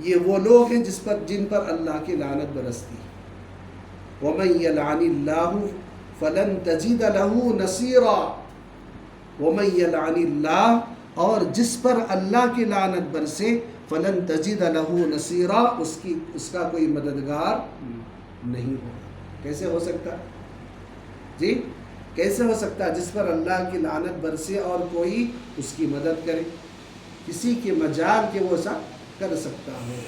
یہ وہ لوگ ہیں جن پر اللہ کی لعنت برستی. ومن یلعن اللہ فلن تجد له نصیرا، ومن یلعن اللہ، اور جس پر اللہ کی لعنت برسے، فلن تجد له نصیرا، اس کا کوئی مددگار نہیں ہوگا. کیسے ہو سکتا جی؟ کیسے ہو سکتا جس پر اللہ کی لعنت برسے اور کوئی اس کی مدد کرے؟ کسی کے مجال کے وہ ایسا کر سکتا ہو.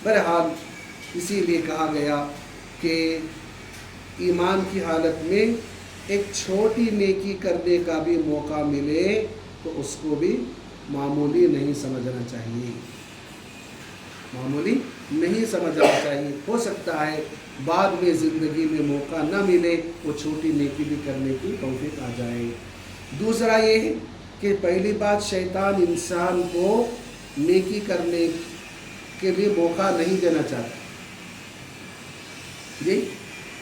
بہرحال اسی لیے کہا گیا کہ ایمان کی حالت میں ایک چھوٹی نیکی کرنے کا بھی موقع ملے تو اس کو بھی معمولی نہیں سمجھنا چاہیے، معمولی نہیں سمجھنا چاہیے. ہو سکتا ہے بعد میں زندگی میں موقع نہ ملے، وہ چھوٹی نیکی بھی کرنے کی توفیق آ جائے. دوسرا یہ ہے کہ پہلی بات، شیطان انسان کو نیکی کرنے کے لیے موقع نہیں دینا چاہتا. جی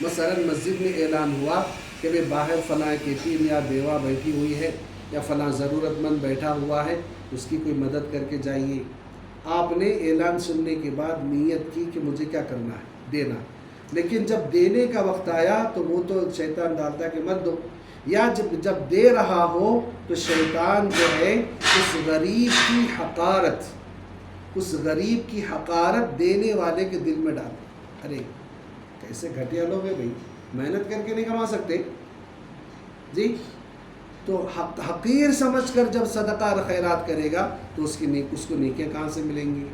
مثلا مسجد میں اعلان ہوا کہ بھئی باہر فلاں یتیم یا بیوہ بیٹھی ہوئی ہے یا فلاں ضرورت مند بیٹھا ہوا ہے، اس کی کوئی مدد کر کے جائیے. آپ نے اعلان سننے کے بعد نیت کی کہ مجھے کیا کرنا ہے؟ دینا. لیکن جب دینے کا وقت آیا تو وہ تو شیطان ڈالتا ہے کہ مت دو، یا جب دے رہا ہو تو شیطان جو ہے اس غریب کی حقارت دینے والے کے دل میں ڈالے. ارے کیسے گھٹیا لوگ ہیں بھائی، محنت کر کے نہیں کما سکتے جی. تو حقیر سمجھ کر جب صدقہ اور خیرات کرے گا تو اس کو نیکیاں کہاں سے ملیں گی.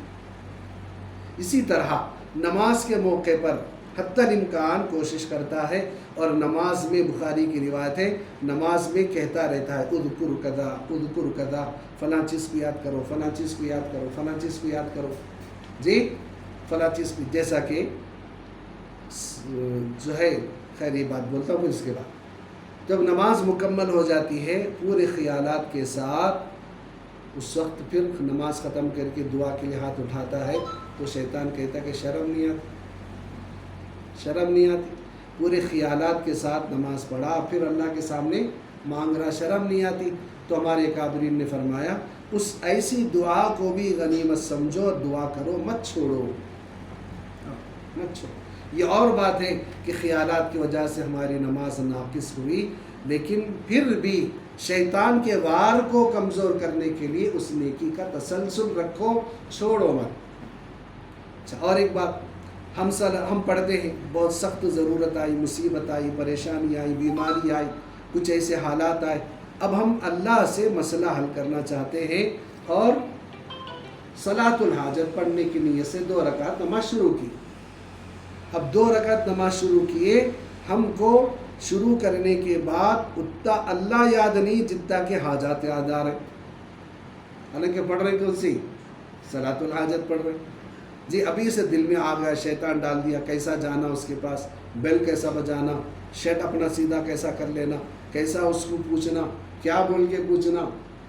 اسی طرح نماز کے موقع پر حتی الامکان کوشش کرتا ہے، اور نماز میں بخاری کی روایت ہے، نماز میں کہتا رہتا ہے اذکر کذا اذکر کذا، فلاں چیز کو یاد کرو، فلاں چیز کو یاد کرو، فلاں چیز کو یاد کرو جی، فلاں چیز کو. جیسا کہ جو ہے، خیر یہ بات بولتا ہوں اس کے بعد. جب نماز مکمل ہو جاتی ہے پورے خیالات کے ساتھ، اس وقت پھر نماز ختم کر کے دعا کے لیے ہاتھ اٹھاتا ہے تو شیطان کہتا ہے کہ شرم نہیں آتی. پورے خیالات کے ساتھ نماز پڑھا، پھر اللہ کے سامنے مانگ رہا، شرم نہیں آتی. تو ہمارے اکابرین نے فرمایا اس ایسی دعا کو بھی غنیمت سمجھو، دعا کرو، مت چھوڑو. یہ اور بات ہے کہ خیالات کی وجہ سے ہماری نماز ناقص ہوئی، لیکن پھر بھی شیطان کے وار کو کمزور کرنے کے لیے اس نیکی کا تسلسل رکھو، چھوڑو مت. اچھا، اور ایک بات، ہم پڑھتے ہیں بہت سخت ضرورت آئی، مصیبت آئی، پریشانی آئی، بیماری آئی، کچھ ایسے حالات آئے، اب ہم اللہ سے مسئلہ حل کرنا چاہتے ہیں اور صلاۃ الحاجت پڑھنے کی نیت سے 2 رکعت نماز شروع کی. اب 2 رکعت نماز شروع کیے، ہم کو شروع کرنے کے بعد اتنا اللہ یاد نہیں جتنا کہ حاجات یاد آ رہے، حالانکہ پڑھ رہے کون سی؟ صلاۃ الحاجت پڑھ رہے جی. ابھی سے دل میں آ گیا، شیطان ڈال دیا، کیسا جانا اس کے پاس، بیل کیسا بجانا، شرٹ اپنا سیدھا کیسا کر لینا، کیسا اس کو پوچھنا، کیا بول کے پوچھنا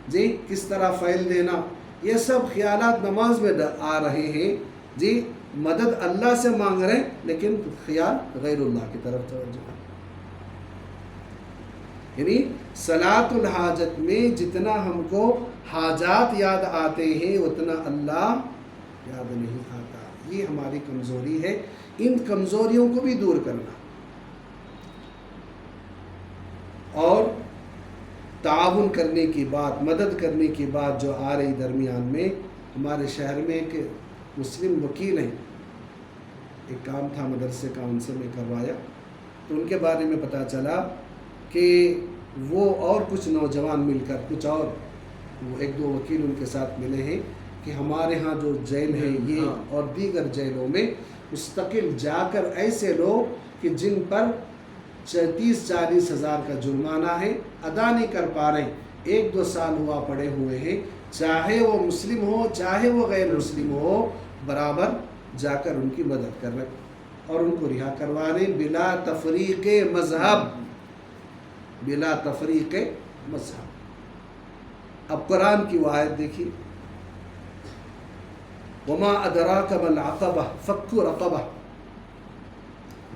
جی، کس طرح فائل دینا، یہ سب خیالات نماز میں آ رہے ہیں جی. مدد اللہ سے مانگ رہے ہیں لیکن خیال غیر اللہ کی طرف توجہ ہے. یعنی صلاۃ الحاجت میں جتنا ہم کو حاجات یاد آتے ہیں اتنا اللہ یاد نہیں آتا. یہ ہماری کمزوری ہے، ان کمزوریوں کو بھی دور کرنا. اور تعاون کرنے کی بات، مدد کرنے کی بات جو آ رہی درمیان میں، ہمارے شہر میں ایک مسلم وکیل ہیں، ایک کام تھا مدرسے کا، ان سے میں کروایا تو ان کے بارے میں پتہ چلا کہ وہ اور کچھ نوجوان مل کر، کچھ اور وہ 1-2 وکیل ان کے ساتھ ملے ہیں کہ ہمارے ہاں جو جیل ہے یہ اور دیگر جیلوں میں مستقل جا کر ایسے لوگ کہ جن پر 30-40 ہزار کا جرمانہ ہے، ادا نہیں کر پا رہے، 1-2 سال ہوا پڑے ہوئے ہیں، چاہے وہ مسلم ہو چاہے وہ غیر مسلم ہو، برابر جا کر ان کی مدد کر رہے اور ان کو رہا کروا رہے بلا تفریق مذہب. بلا تفریق مذہب. اب قرآن کی وہ آیت دیکھیے، وما ادراک ما العقبہ فک رقبہ،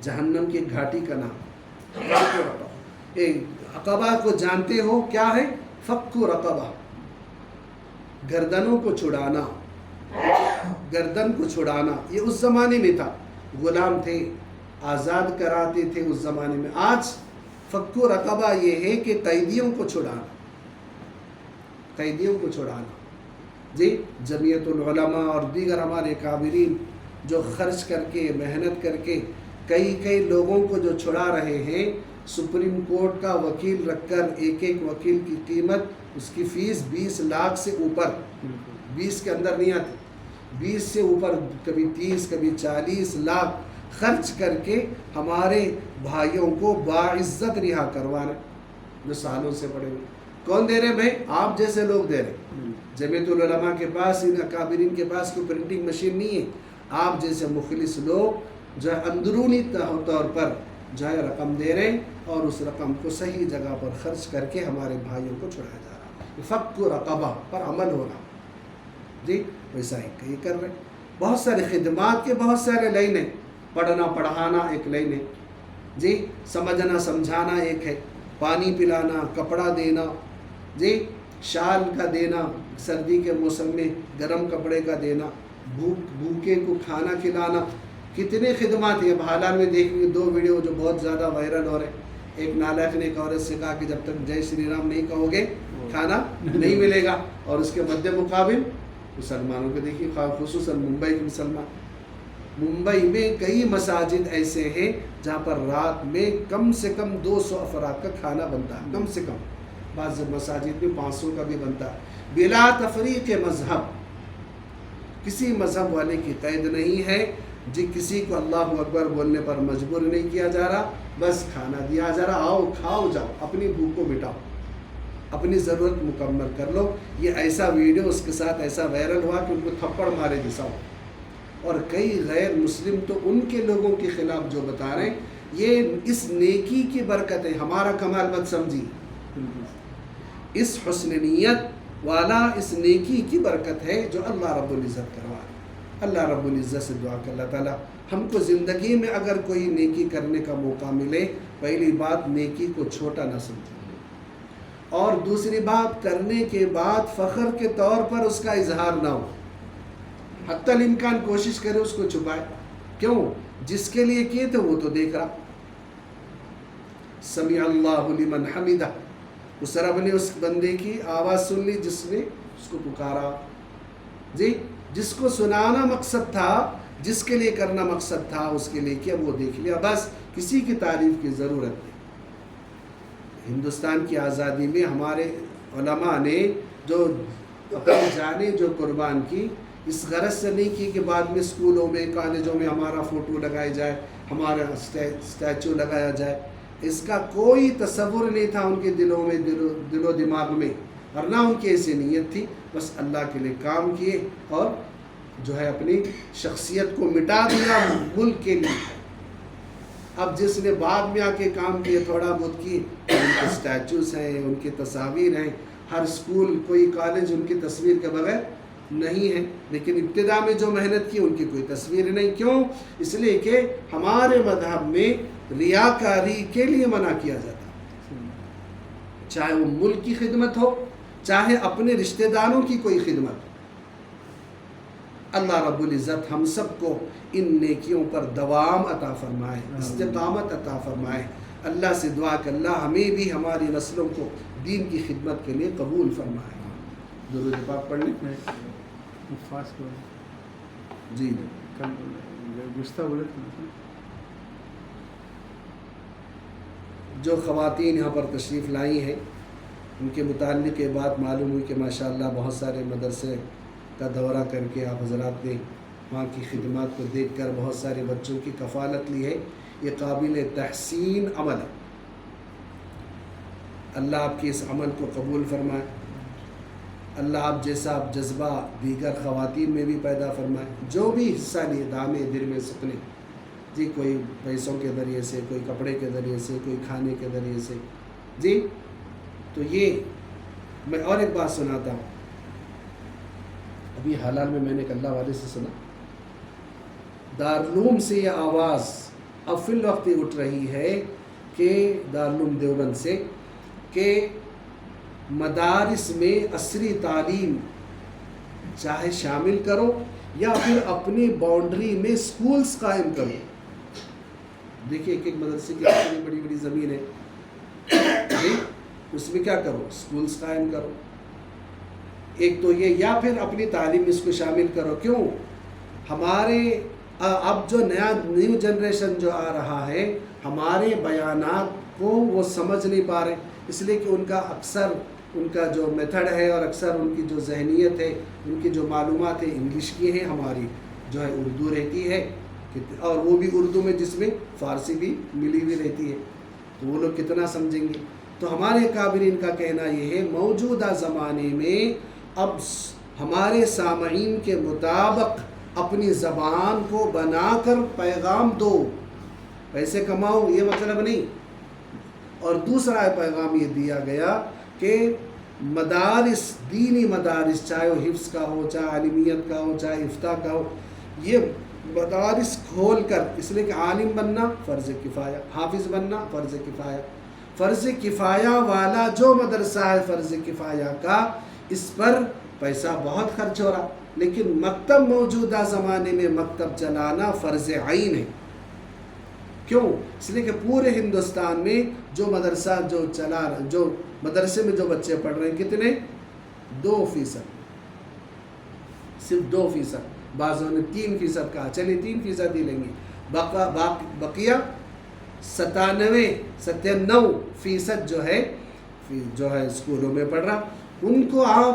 جہنم کی گھاٹی کا نام. عقبہ کو جانتے ہو کیا ہے؟ فک رقبہ، گردنوں کو چھڑانا، گردن کو چھڑانا. یہ اس زمانے میں تھا، غلام تھے، آزاد کراتے تھے اس زمانے میں. آج فک رقبہ یہ ہے کہ قیدیوں کو چھڑانا، قیدیوں کو چھڑانا جی. جمعیت العلماء اور دیگر ہمارے کابرین جو خرچ کر کے، محنت کر کے کئی لوگوں کو جو چھڑا رہے ہیں، سپریم کورٹ کا وکیل رکھ کر ایک وکیل کی قیمت، اس کی فیس 20 لاکھ سے اوپر، 20 کے اندر نہیں آتی، 20 سے اوپر، کبھی 30 کبھی 40 لاکھ خرچ کر کے ہمارے بھائیوں کو باعزت رہا کروا رہے جو سالوں سے پڑے ہوئے. کون دے رہے بھائی؟ آپ جیسے لوگ دے رہے. جمعیت العلماء کے پاس، ان اکابرین کے پاس کوئی پرنٹنگ مشین نہیں ہے. آپ جیسے مخلص لوگ جو ہے اندرونی طور پر جو ہے رقم دے رہے ہیں اور اس رقم کو صحیح جگہ پر خرچ کر کے ہمارے بھائیوں کو چھڑایا جا رہا. فک رقبہ پر عمل ہو رہا جی. ویسا ہی کر رہے. بہت سارے خدمات کے بہت سارے لائن ہیں. پڑھنا پڑھانا ایک لائن ہے جی، سمجھنا سمجھانا ایک ہے، پانی پلانا، کپڑا دینا جی، شال کا دینا، سردی کے موسم میں گرم کپڑے کا دینا، بھوکے کو کھانا کھلانا، کتنے خدمات ہیں. اب حالات میں دیکھیں 2 ویڈیو جو بہت زیادہ وائرل ہو رہے ہیں ایک نالائق نے ایک عورت سے کہا کہ جب تک جے شری رام نہیں کہو گے کھانا نہیں ملے گا، اور اس کے مد مقابل مسلمانوں کو دیکھیے، خصوصاً ممبئی کے مسلمان، ممبئی میں کئی مساجد ایسے ہیں جہاں پر رات میں کم سے کم 200 افراد کا کھانا بنتا ہے، کم سے کم، بعض مساجد میں 500 کا بھی بنتا ہے، بلا تفریق مذہب، کسی مذہب والے کی قید نہیں ہے، جی کسی کو اللہ اکبر بولنے پر مجبور نہیں کیا جا رہا، بس کھانا دیا جا رہا، آؤ کھاؤ جاؤ، اپنی بھوک کو مٹاؤ، اپنی ضرورت مکمل کر لو۔ یہ ایسا ویڈیو اس کے ساتھ ایسا وائرل ہوا کہ ان کو تھپڑ مارے جیسا ہو، اور کئی غیر مسلم تو ان کے لوگوں کے خلاف جو بتا رہے ہیں، یہ اس نیکی کی برکت ہے، ہمارا کمال مت سمجھی، اس حسن نیت والا اس نیکی کی برکت ہے جو اللہ رب العزت کروا رہا ہے۔ اللہ رب العزت سے دعا کہ اللہ تعالیٰ ہم کو زندگی میں اگر کوئی نیکی کرنے کا موقع ملے، پہلی بات نیکی کو چھوٹا نہ سمجھیں، اور دوسری بات کرنے کے بعد فخر کے طور پر اس کا اظہار نہ ہو، حتی الامکان کوشش کرے اس کو چھپائے، کیوں؟ جس کے لیے کیے تھے وہ تو دیکھ رہا۔ سمیع اللہ لمن حمدہ، اس رب نے اس بندے کی آواز سن لی جس نے اس کو پکارا، جی جس کو سنانا مقصد تھا، جس کے لیے کرنا مقصد تھا، اس کے لیے کیا وہ دیکھ لیا، بس کسی کی تعریف کی ضرورت نہیں۔ ہندوستان کی آزادی میں ہمارے علماء نے جو اپنی جانیں جو قربان کی، اس غرض سے نہیں کی کہ بعد میں اسکولوں میں کالجوں میں ہمارا فوٹو لگایا جائے، ہمارا اسٹیچو لگایا جائے، اس کا کوئی تصور نہیں تھا ان کے دلوں میں، دل و دماغ میں، اور نہ ان کی ایسی نیت تھی، بس اللہ کے لیے کام کیے اور جو ہے اپنی شخصیت کو مٹا دیا ملک کے لیے۔ اب جس نے بعد میں آ کے کام کیے تھوڑا بہت کی، ان کے اسٹیچوز ہیں، ان کی تصاویر ہیں، ہر اسکول کوئی کالج ان کی تصویر کے بغیر نہیں ہے، لیکن ابتدا میں جو محنت کی ان کی کوئی تصویر نہیں، کیوں؟ اس لیے کہ ہمارے مذہب میں ریاکاری کے لیے منع کیا جاتا ہے، چاہے وہ ملک کی خدمت ہو، چاہے اپنے رشتہ داروں کی کوئی خدمت۔ اللہ رب العزت ہم سب کو ان نیکیوں پر دوام عطا فرمائے، استقامت عطا فرمائے۔ اللہ سے دعا کہ اللہ ہمیں بھی ہماری نسلوں کو دین کی خدمت کے لیے قبول فرمائے۔ درود پاک پڑھ لیں۔ جی جو خواتین یہاں پر تشریف لائی ہیں، ان کے متعلق یہ بات معلوم ہوئی کہ ماشاءاللہ بہت سارے مدرسے کا دورہ کر کے آپ حضرات نے وہاں کی خدمات کو دیکھ کر بہت سارے بچوں کی کفالت لی ہے، یہ قابل تحسین عمل ہے۔ اللہ آپ کی اس عمل کو قبول فرمائے، اللہ آپ جیسا جذبہ دیگر خواتین میں بھی پیدا فرمائے، جو بھی حصہ لیے دامے دل میں سکنے، جی کوئی پیسوں کے ذریعے سے، کوئی کپڑے کے ذریعے سے، کوئی کھانے کے ذریعے سے، جی تو یہ میں اور ایک بات سناتا ہوں۔ ابھی حال میں نے ایک اللہ والے سے سنا، دارالعلوم سے یہ آواز اب فی الوقت اٹھ رہی ہے کہ دارالعلوم دیوبند سے کہ مدارس میں عصری تعلیم چاہے شامل کرو یا پھر اپنی باؤنڈری میں سکولز قائم کرو۔ دیکھیے ایک مدرسے کی اتنی بڑی بڑی زمین ہے، اس میں کیا کرو؟ سکولز قائم کرو۔ ایک تو یہ، یا پھر اپنی تعلیم اس کو شامل کرو۔ کیوں؟ ہمارے اب جو نیو جنریشن جو آ رہا ہے، ہمارے بیانات کو وہ سمجھ نہیں پا رہے، اس لیے کہ ان کا اکثر ان کا جو میتھڈ ہے اور اکثر ان کی جو ذہنیت ہے، ان کی جو معلومات ہیں انگلش کی ہیں، ہماری جو ہے اردو رہتی ہے، اور وہ بھی اردو میں جس میں فارسی بھی ملی ہوئی رہتی ہے، تو وہ لوگ کتنا سمجھیں گے؟ تو ہمارے کابرین کا کہنا یہ ہے موجودہ زمانے میں اب ہمارے سامعین کے مطابق اپنی زبان کو بنا کر پیغام دو، پیسے کماؤ یہ مطلب نہیں۔ اور دوسرا پیغام یہ دیا گیا کہ مدارس، دینی مدارس، چاہے وہ حفظ کا ہو، چاہے عالمیت کا ہو، چاہے افتاء کا ہو، یہ مدارس کھول کر، اس لیے کہ عالم بننا فرض کفایہ، حافظ بننا فرض کفایہ، فرض کفایہ والا جو مدرسہ ہے فرض کفایہ کا، اس پر پیسہ بہت خرچ ہو رہا، لیکن مکتب موجودہ زمانے میں مکتب چلانا فرض عین ہے۔ کیوں؟ اس لیے کہ پورے ہندوستان میں جو مدرسے میں جو بچے پڑھ رہے ہیں کتنے؟ 2%، صرف 2%، بعضوں نے 3% کہا، چلیے 3% ہی لیں گے، بقیہ 97% جو ہے اسکولوں میں پڑھ رہا۔ ان کو آپ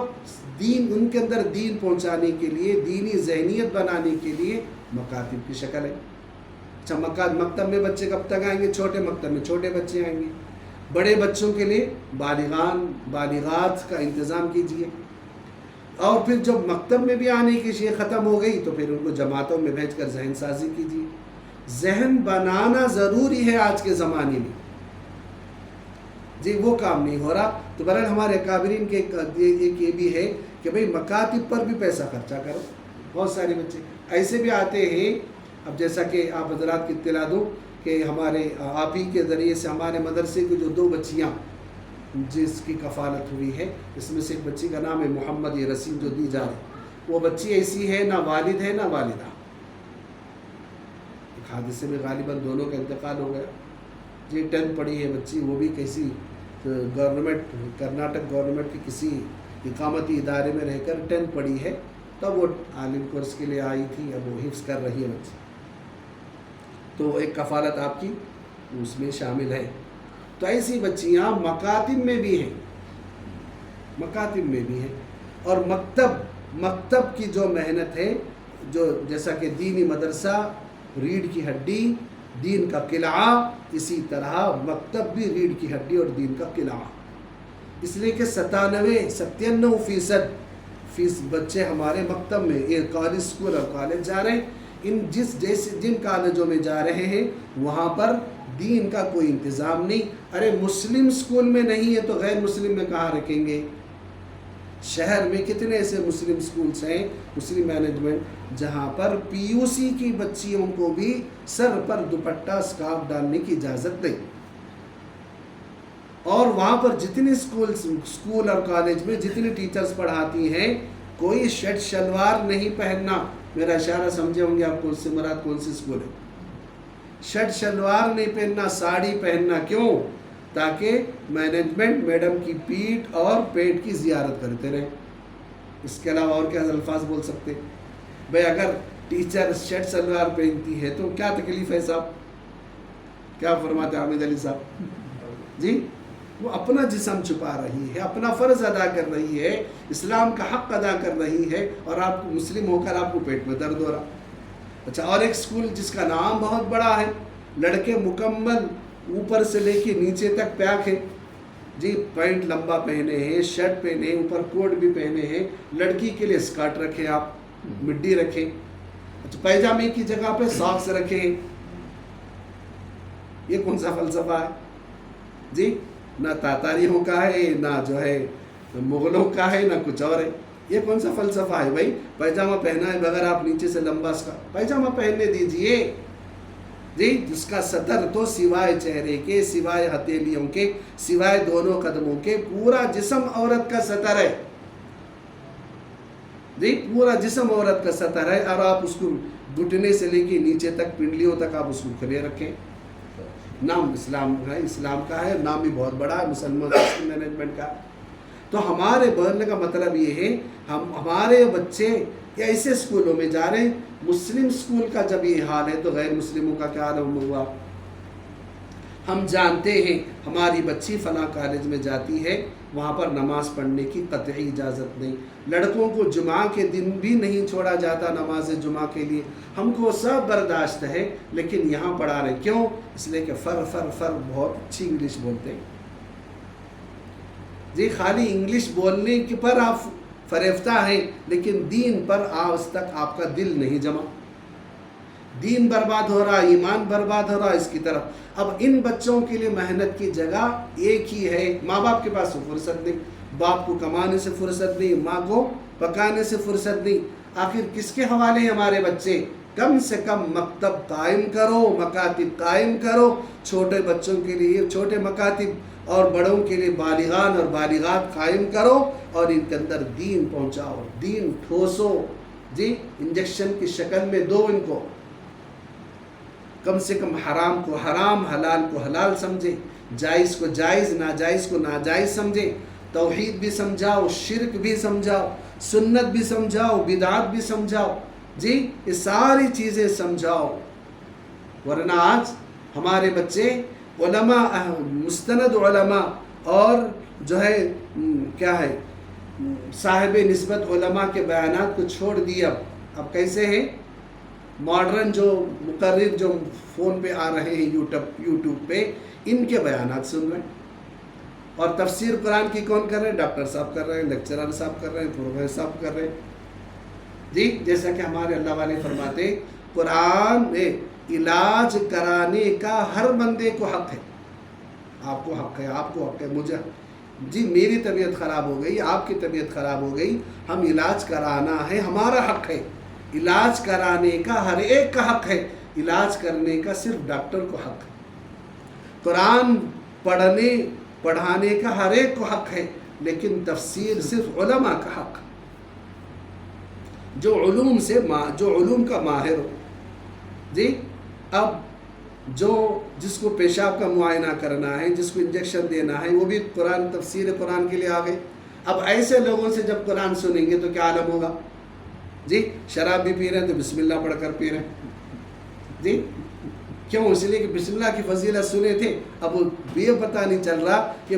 ان کے اندر دین پہنچانے کے لیے، دینی ذہنیت بنانے کے لیے مکاتب کی شکل ہے۔ اچھا، مکتب میں بچے کب تک آئیں گے؟ چھوٹے مکتب میں چھوٹے بچے آئیں گے۔ بڑے بچوں کے لیے بالغات کا انتظام کیجیے، اور پھر جب مکتب میں بھی آنے کی شیء ختم ہو گئی تو پھر ان کو جماعتوں میں بھیج کر ذہن سازی کیجیے۔ ذہن بنانا ضروری ہے آج کے زمانے میں، جی وہ کام نہیں ہو رہا۔ تو بہرحال ہمارے اکابرین کے ایک یہ بھی ہے کہ بھئی مکاتب پر بھی پیسہ خرچہ کرو۔ بہت سارے بچے ایسے بھی آتے ہیں، اب جیسا کہ آپ حضرات کی اطلاع دوں کہ ہمارے آپ ہی کے ذریعے سے ہمارے مدرسے کی جو 2 بچیاں جس کی کفالت ہوئی ہے، اس میں سے ایک بچی کا نام ہے محمد رسیم جو دی جا رہی، وہ بچی ایسی ہے نہ والد ہے نہ والدہ، ایک حادثے میں غالباً دونوں کا انتقال ہو گیا جی۔ 10 پڑھی ہے بچی، وہ بھی کسی کرناٹک گورنمنٹ کی کسی اقامتی ادارے میں رہ کر 10 پڑھی ہے، تب وہ عالم کورس کے لیے آئی تھی، اب وہ حفظ کر رہی ہے بچی، تو ایک کفالت آپ کی اس میں شامل ہے۔ تو ایسی بچیاں مکاتب میں بھی ہیں، اور مکتب کی جو محنت ہے، جو جیسا کہ دینی مدرسہ ریڑھ کی ہڈی، دین کا قلعہ، اسی طرح مکتب بھی ریڑھ کی ہڈی اور دین کا قلعہ، اس لیے کہ 97% بچے ہمارے مکتب میں کالج اسکول اور کالج جا رہے ہیں۔ جن کالجوں میں جا رہے ہیں وہاں پر دین کا کوئی انتظام نہیں۔ ارے مسلم اسکول میں نہیں ہے تو غیر مسلم میں کہاں رکھیں گے؟ شہر میں کتنے ایسے مسلم اسکولس ہیں، مسلم مینجمنٹ، جہاں پر PUC کی بچیوں کو بھی سر پر دوپٹہ اسکارف ڈالنے کی اجازت نہیں، اور وہاں پر جتنے اسکول اور کالج میں جتنی ٹیچرز پڑھاتی ہیں، کوئی شرٹ شلوار نہیں پہننا۔ میرا اشارہ سمجھے ہوں گے آپ کون سے مراد کون سی اسکول ہے۔ شرٹ شلوار نہیں پہننا، ساڑی پہننا، کیوں؟ تاکہ مینجمنٹ میڈم کی پیٹھ اور پیٹ کی زیارت کرتے رہے۔ اس کے علاوہ اور کیا الفاظ بول سکتے؟ بھئی اگر ٹیچر شرٹ شلوار پہنتی ہے تو کیا تکلیف ہے صاحب؟ کیا فرماتے حامد علی صاحب جی؟ وہ اپنا جسم چھپا رہی ہے، اپنا فرض ادا کر رہی ہے، اسلام کا حق ادا کر رہی ہے، اور آپ کو مسلم ہو کر آپ کو پیٹ میں درد ہو رہا۔ اچھا، اور ایک اسکول جس کا نام بہت بڑا ہے، لڑکے مکمل اوپر سے لے کے نیچے تک پیک ہے جی، پینٹ لمبا پہنے ہیں، شرٹ پہنے ہیں، اوپر کوٹ بھی پہنے ہیں، لڑکی کے لیے اسکرٹ رکھیں، آپ مڈی رکھیں، اچھا پیجامے کی جگہ پہ ساکس رکھیں۔ یہ کون سا فلسفہ ہے جی؟ نہ تاتاریوں کا ہے، نہ جو ہے مغلوں کا ہے، نہ کچھ اور ہے۔ یہ کون سا فلسفہ ہے بھائی؟ پیجامہ پہنا ہے بغیر آپ نیچے سے لمبا پیجامہ پہننے دیجئے جی، جس کا سطر تو سوائے چہرے کے، سوائے ہتھیلیوں کے، سوائے دونوں قدموں کے پورا جسم عورت کا سطر ہے جی، پورا جسم عورت کا سطر ہے، اور آپ اس کو گھٹنے سے لے کے نیچے تک، پنڈلیوں تک آپ اس کو کھلے رکھیں۔ نام اسلام ہے، اسلام کا ہے، نام بھی بہت بڑا ہے، مسلمان مینجمنٹ کا۔ تو ہمارے بولنے کا مطلب یہ ہے، ہمارے بچے ایسے اسکولوں میں جا رہے ہیں، مسلم اسکول کا جب یہ حال ہے تو غیر مسلموں کا کیا حال ہوا؟ ہم جانتے ہیں ہماری بچی فلاں کالج میں جاتی ہے، وہاں پر نماز پڑھنے کی قطعی اجازت نہیں، لڑکوں کو جمعہ کے دن بھی نہیں چھوڑا جاتا نماز جمعہ کے لیے، ہم کو سب برداشت ہے، لیکن یہاں پڑھا رہے کیوں؟ اس لیے کہ فر بہت اچھی انگلش بولتے ہیں جی، خالی انگلش بولنے کے پر آپ فریفتہ ہیں، لیکن دین پر آج تک آپ کا دل نہیں جمع، دین برباد ہو رہا، ایمان برباد ہو رہا اس کی طرف۔ اب ان بچوں کے لیے محنت کی جگہ ایک ہی ہے، ماں باپ کے پاس فرصت نہیں، باپ کو کمانے سے فرصت نہیں، ماں کو پکانے سے فرصت نہیں، آخر کس کے حوالے ہیں ہمارے بچے؟ کم سے کم مکتب قائم کرو، مکاتب قائم کرو، چھوٹے بچوں کے لیے چھوٹے مکاتب اور بڑوں کے لیے بالغان اور بالغات قائم کرو، اور ان کے اندر دین پہنچاؤ، دین ٹھوسو جی، انجیکشن کی شکل میں دو ان کو، کم سے کم حرام کو حرام، حلال کو حلال سمجھے، جائز کو جائز، ناجائز کو ناجائز سمجھے، توحید بھی سمجھاؤ، شرک بھی سمجھاؤ، سنت بھی سمجھاؤ، بدعات بھی سمجھاؤ، جی یہ ساری چیزیں سمجھاؤ. ورنہ آج ہمارے بچے علماء، مستند علماء اور جو ہے کیا ہے صاحب نسبت علماء کے بیانات کو چھوڑ دیا. اب کیسے ہیں ماڈرن جو مقرر جو فون پہ آ رہے ہیں یوٹیوب پہ، ان کے بیانات سن رہے ہیں. اور تفسیر قرآن کی کون کر رہے ہیں؟ ڈاکٹر صاحب کر رہے ہیں، لیکچرر صاحب کر رہے ہیں، پروفیسر صاحب کر رہے ہیں. جی جیسا کہ ہمارے اللہ والے فرماتے ہیں قرآن میں علاج کرانے کا ہر بندے کو حق ہے. آپ کو حق ہے، آپ کو حق ہے، مجھے جی میری طبیعت خراب ہو گئی، آپ کی طبیعت خراب ہو گئی، ہم علاج کرانا ہے، ہمارا حق ہے. علاج کرانے کا ہر ایک کا حق ہے، علاج کرنے کا صرف ڈاکٹر کو حق ہے. قرآن پڑھانے کا ہر ایک کو حق ہے، لیکن تفسیر صرف علماء کا حق ہے، جو علوم کا ماہر ہو. جی اب جس کو پیشاب کا معائنہ کرنا ہے، جس کو انجیکشن دینا ہے، وہ بھی قرآن تفسیر قرآن کے لیے آ گئے. اب ایسے لوگوں سے جب قرآن سنیں گے تو کیا عالم ہوگا. جی شراب بھی پی رہے ہیں تو بسم اللہ پڑھ کر پی رہے ہیں. جی کیوں؟ اس لیے کہ بسم اللہ کی فضیلت سنے تھے. اب یہ پتہ نہیں چل رہا کہ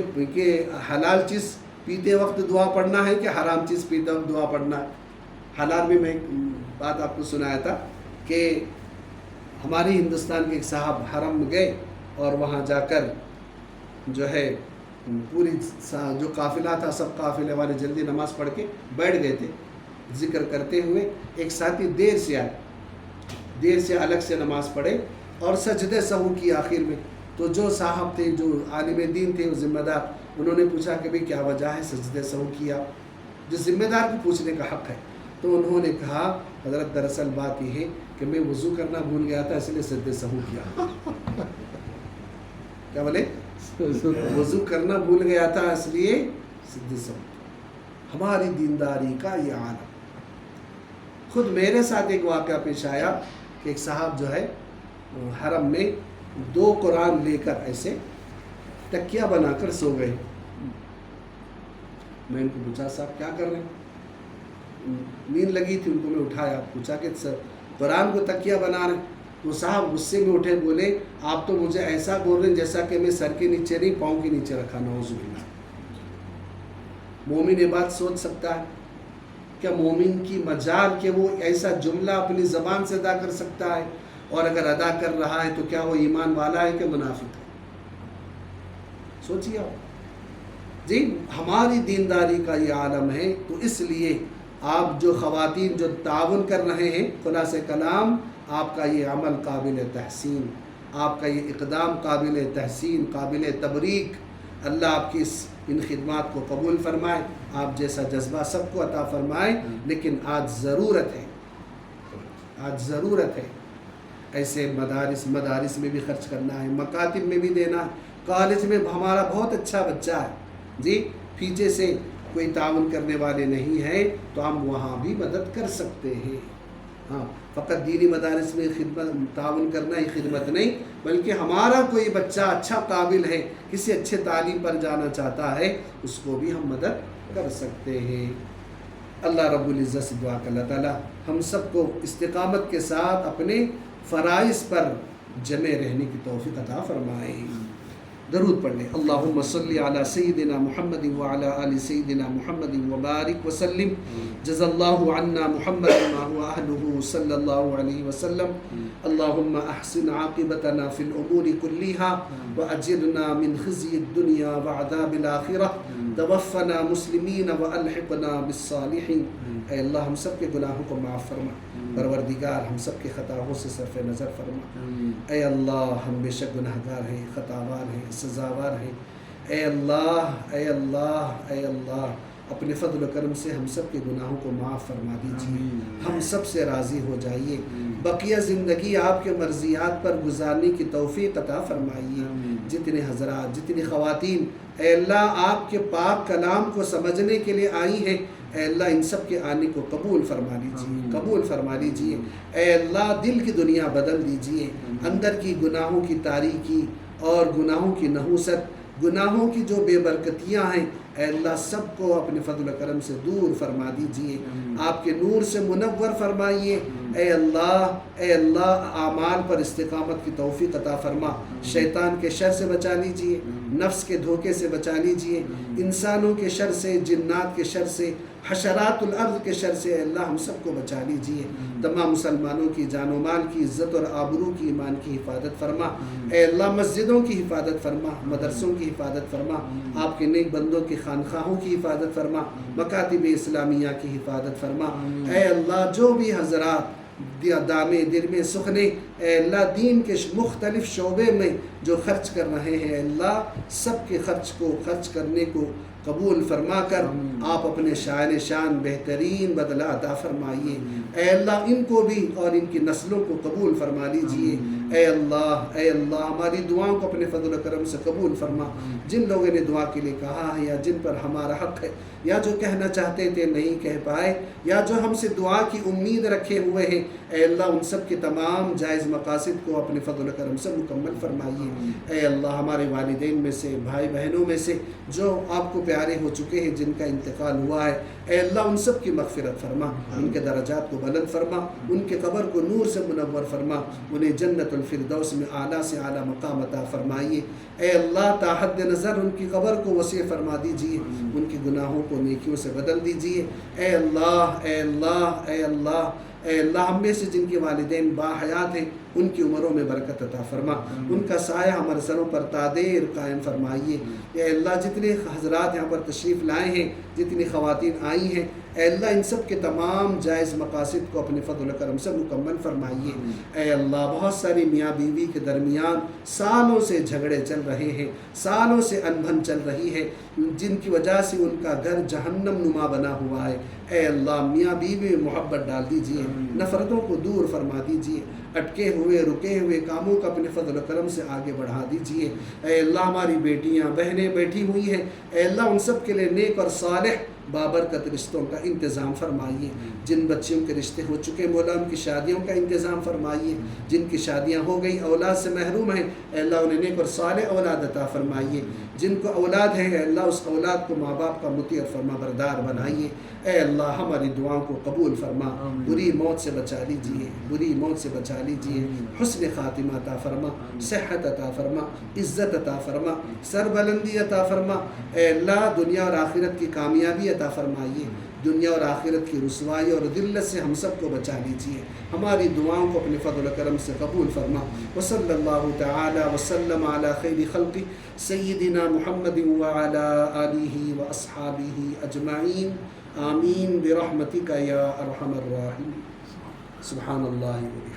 حلال چیز پیتے وقت دعا پڑھنا ہے کہ حرام چیز پیتے وقت دعا پڑھنا ہے. حلال میں ایک بات آپ کو سنایا تھا کہ ہماری ہندوستان کے ایک صاحب حرم گئے اور وہاں جا کر جو ہے پوری جو قافلہ تھا سب قافلے والے جلدی نماز پڑھ کے بیٹھ گئے تھے. ذکر کرتے ہوئے ایک ساتھی دیر سے الگ سے نماز پڑھے اور سجدے سہو کی آخر میں. تو جو صاحب تھے، جو عالم دین تھے، وہ ذمہ دار، انہوں نے پوچھا کہ بھئی کیا وجہ ہے سجدے سہو کیا؟ جو ذمہ دار کو پوچھنے کا حق ہے. تو انہوں نے کہا حضرت دراصل بات یہ ہے کہ میں وضو کرنا بھول گیا تھا، اس لیے سجدے سہو کیا. کیا بولے؟ وضو کرنا بھول گیا تھا اس لیے سجدے سہو. ہماری دینداری کا یہ عالم. خود میرے ساتھ ایک واقعہ پیش آیا کہ ایک صاحب جو ہے حرم میں 2 قرآن لے کر ایسے تکیہ بنا کر سو گئے. میں ان کو پوچھا صاحب کیا کر رہے ہیں؟ نیند لگی تھی ان کو، میں اٹھایا، پوچھا کہ سر قرآن کو تکیہ بنا رہے ہیں. تو صاحب غصے میں اٹھے، بولے آپ تو مجھے ایسا بول رہے ہیں جیسا کہ میں سر کے نیچے نہیں پاؤں کے نیچے رکھا. نعوذ باللہ. مومن یہ بات سوچ سکتا ہے؟ کیا مومن کی مجال کہ وہ ایسا جملہ اپنی زبان سے ادا کر سکتا ہے؟ اور اگر ادا کر رہا ہے تو کیا وہ ایمان والا ہے کہ منافق ہے؟ سوچیے آپ. جی ہماری دینداری کا یہ عالم ہے. تو اس لیے آپ جو خواتین جو تعاون کر رہے ہیں، خلاصہ کلام آپ کا یہ عمل قابل تحسین، آپ کا یہ اقدام قابل تحسین، قابل تبریک. اللہ آپ کی ان خدمات کو قبول فرمائے، آپ جیسا جذبہ سب کو عطا فرمائے. لیکن آج ضرورت ہے ایسے مدارس میں بھی خرچ کرنا ہے، مکاتب میں بھی دینا ہے. کالج میں ہمارا بہت اچھا بچہ ہے جی، پیچھے سے کوئی تعاون کرنے والے نہیں ہیں تو ہم وہاں بھی مدد کر سکتے ہیں. ہاں فقط دینی مدارس میں تعاون کرنا ہی خدمت نہیں، بلکہ ہمارا کوئی بچہ اچھا قابل ہے، کسی اچھے تعلیم پر جانا چاہتا ہے، اس کو بھی ہم مدد کر سکتے ہیں. اللہ رب العزت سے دعا کہ اللہ تعالیٰ ہم سب کو استقامت کے ساتھ اپنے فرائض پر جمع رہنے کی توفیق عطا فرمائے. درود پڑھ لیں. اللہم صلی علی سیدنا محمد وعلی آل سیدنا محمد وبارک وسلم. جزا اللہ عنا محمد ما هو اہلہ صلی اللہ علیہ وسلم. اللہم احسن عاقبتنا فی الامور کلیها واجرنا من خزی الدنیا وعذاب الآخرہ. توفنا مسلمین والحقنا بالصالحین. اے اللہ ہم سب کے گناہوں کو معاف فرما. پروردگار ہم سب کے خطاؤں سے صرف نظر فرما. اے اللہ ہم بے شک گناہگار ہیں، خطاوار ہیں، سزاوار ہیں. اے اللہ اے اللہ اے اللہ اپنے فضل و کرم سے ہم سب کے گناہوں کو معاف فرما دیجیے. ہم سب سے راضی ہو جائیے. بقیہ زندگی آپ کے مرضیات پر گزارنے کی توفیق عطا فرمائیے. جتنے حضرات، جتنی خواتین اے اللہ آپ کے پاک کلام کو سمجھنے کے لیے آئی ہیں، اے اللہ ان سب کے آنے کو قبول فرما لیجیے، قبول فرما لیجیے۔ اے اللہ دل کی دنیا بدل دیجیے، اندر کی گناہوں کی تاریکی اور گناہوں کی نحوست، گناہوں کی جو بے برکتیاں ہیں اے اللہ سب کو اپنے فضل و کرم سے دور فرما دیجیے، آپ کے نور سے منور فرمائیے۔ اے اللہ اعمال پر استقامت کی توفیق عطا فرما، شیطان کے شر سے بچا لیجیے، نفس کے دھوکے سے بچا لیجیے، انسانوں کے شر سے، جنات کے شر سے، حشرات الارض کے شر سے اے اللہ ہم سب کو بچا لیجیے۔ تمام مسلمانوں کی جان و مال کی، عزت اور آبرو کی، ایمان کی حفاظت فرما۔ اے اللہ مسجدوں کی حفاظت فرما، مدرسوں کی حفاظت فرما، آپ کے نیک بندوں کی خانقاہوں کی حفاظت فرما، مکاتب اسلامیہ کی حفاظت فرما۔ اے اللہ جو بھی حضرات دامے درمے سخنے اے اللہ دین کے مختلف شعبے میں جو خرچ کر رہے ہیں اے اللہ سب کے خرچ کرنے کو قبول فرما کر آپ اپنے شائن شان بہترین بدلہ عطا فرمائیے۔ اے اللہ ان کو بھی اور ان کی نسلوں کو قبول فرما لیجئے۔ اے اللہ ہماری دعاؤں کو اپنے فضل و کرم سے قبول فرما۔ جن لوگوں نے دعا کے لیے کہا ہے یا جن پر ہمارا حق ہے یا جو کہنا چاہتے تھے نہیں کہہ پائے یا جو ہم سے دعا کی امید رکھے ہوئے ہیں اے اللہ ان سب کے تمام جائز مقاصد کو اپنے فضل و کرم سے مکمل فرمائیے۔ اے اللہ ہمارے والدین میں سے، بھائی بہنوں میں سے جو آپ کو پیارے ہو چکے ہیں، جن کا انتقال ہوا ہے اے اللہ ان سب کی مغفرت فرما، ان کے درجات کو بلند فرما، ان کے قبر کو نور سے منور فرما، انہیں جنت الفردوس میں اعلیٰ سے اعلیٰ مقام عطا فرمائیے۔ اے اللہ تا حد نظر ان کی قبر کو وسیع فرما دیجیے، ان کی گناہوں کو نیکیوں سے بدل دیجیے۔ اے اللہ اے اللہ اے اللہ اے اللہ ہم میں سے جن کے والدین باحیات ہیں ان کی عمروں میں برکت عطا فرما، ان کا سایہ ہمارے سروں پر تادیر قائم فرمائیے۔ اے اللہ جتنے حضرات یہاں پر تشریف لائے ہیں، جتنی خواتین آئی ہیں اے اللہ ان سب کے تمام جائز مقاصد کو اپنے فضل و کرم سے مکمل فرمائیے۔ اے اللہ بہت ساری میاں بیوی کے درمیان سالوں سے جھگڑے چل رہے ہیں، سالوں سے انبن چل رہی ہے، جن کی وجہ سے ان کا گھر جہنم نما بنا ہوا ہے۔ اے اللہ میاں بیوی میں محبت ڈال دیجئے، نفرتوں کو دور فرما دیجئے، اٹکے ہوئے رکے ہوئے کاموں کا اپنے فضل و کرم سے آگے بڑھا دیجئے۔ اے اللہ ہماری بیٹیاں بہنیں بیٹھی ہوئی ہیں اے اللہ ان سب کے لیے نیک اور صالح بابرکت رشتوں کا انتظام فرمائیے۔ جن بچیوں کے رشتے ہو چکے مولا ان کی شادیوں کا انتظام فرمائیے، جن کی شادیاں ہو گئی اولاد سے محروم ہیں اے اللہ انہیں نیک اور صالح اولاد عطا فرمائیے، جن کو اولاد ہے اے اللہ اس اولاد کو ماں باپ کا مطیع اور فرما بردار بنائیے۔ اے اللہ ہماری دعاؤں کو قبول فرما، بری موت سے بچا لیجیے، بری موت سے بچا لیجیے، حسن خاتمہ عطا فرما، صحت عطا فرما، عزت عطا فرما، سربلندی عطا فرما۔ اے اللہ دنیا اور آخرت کی کامیابی عطا فرمائیے، دنیا اور آخرت کی رسوائی اور ذلت سے ہم سب کو بچا لیجیے۔ ہماری دعاؤں کو اپنے فضل و کرم سے قبول فرما۔ وصلی اللہ تعالی وسلم علی خیر خلقہ سیدنا محمد وعلی آلہ واصحابہ اجمعین، آمین برحمتک یا ارحم الراحمین۔ سبحان اللہ وبحمدہ۔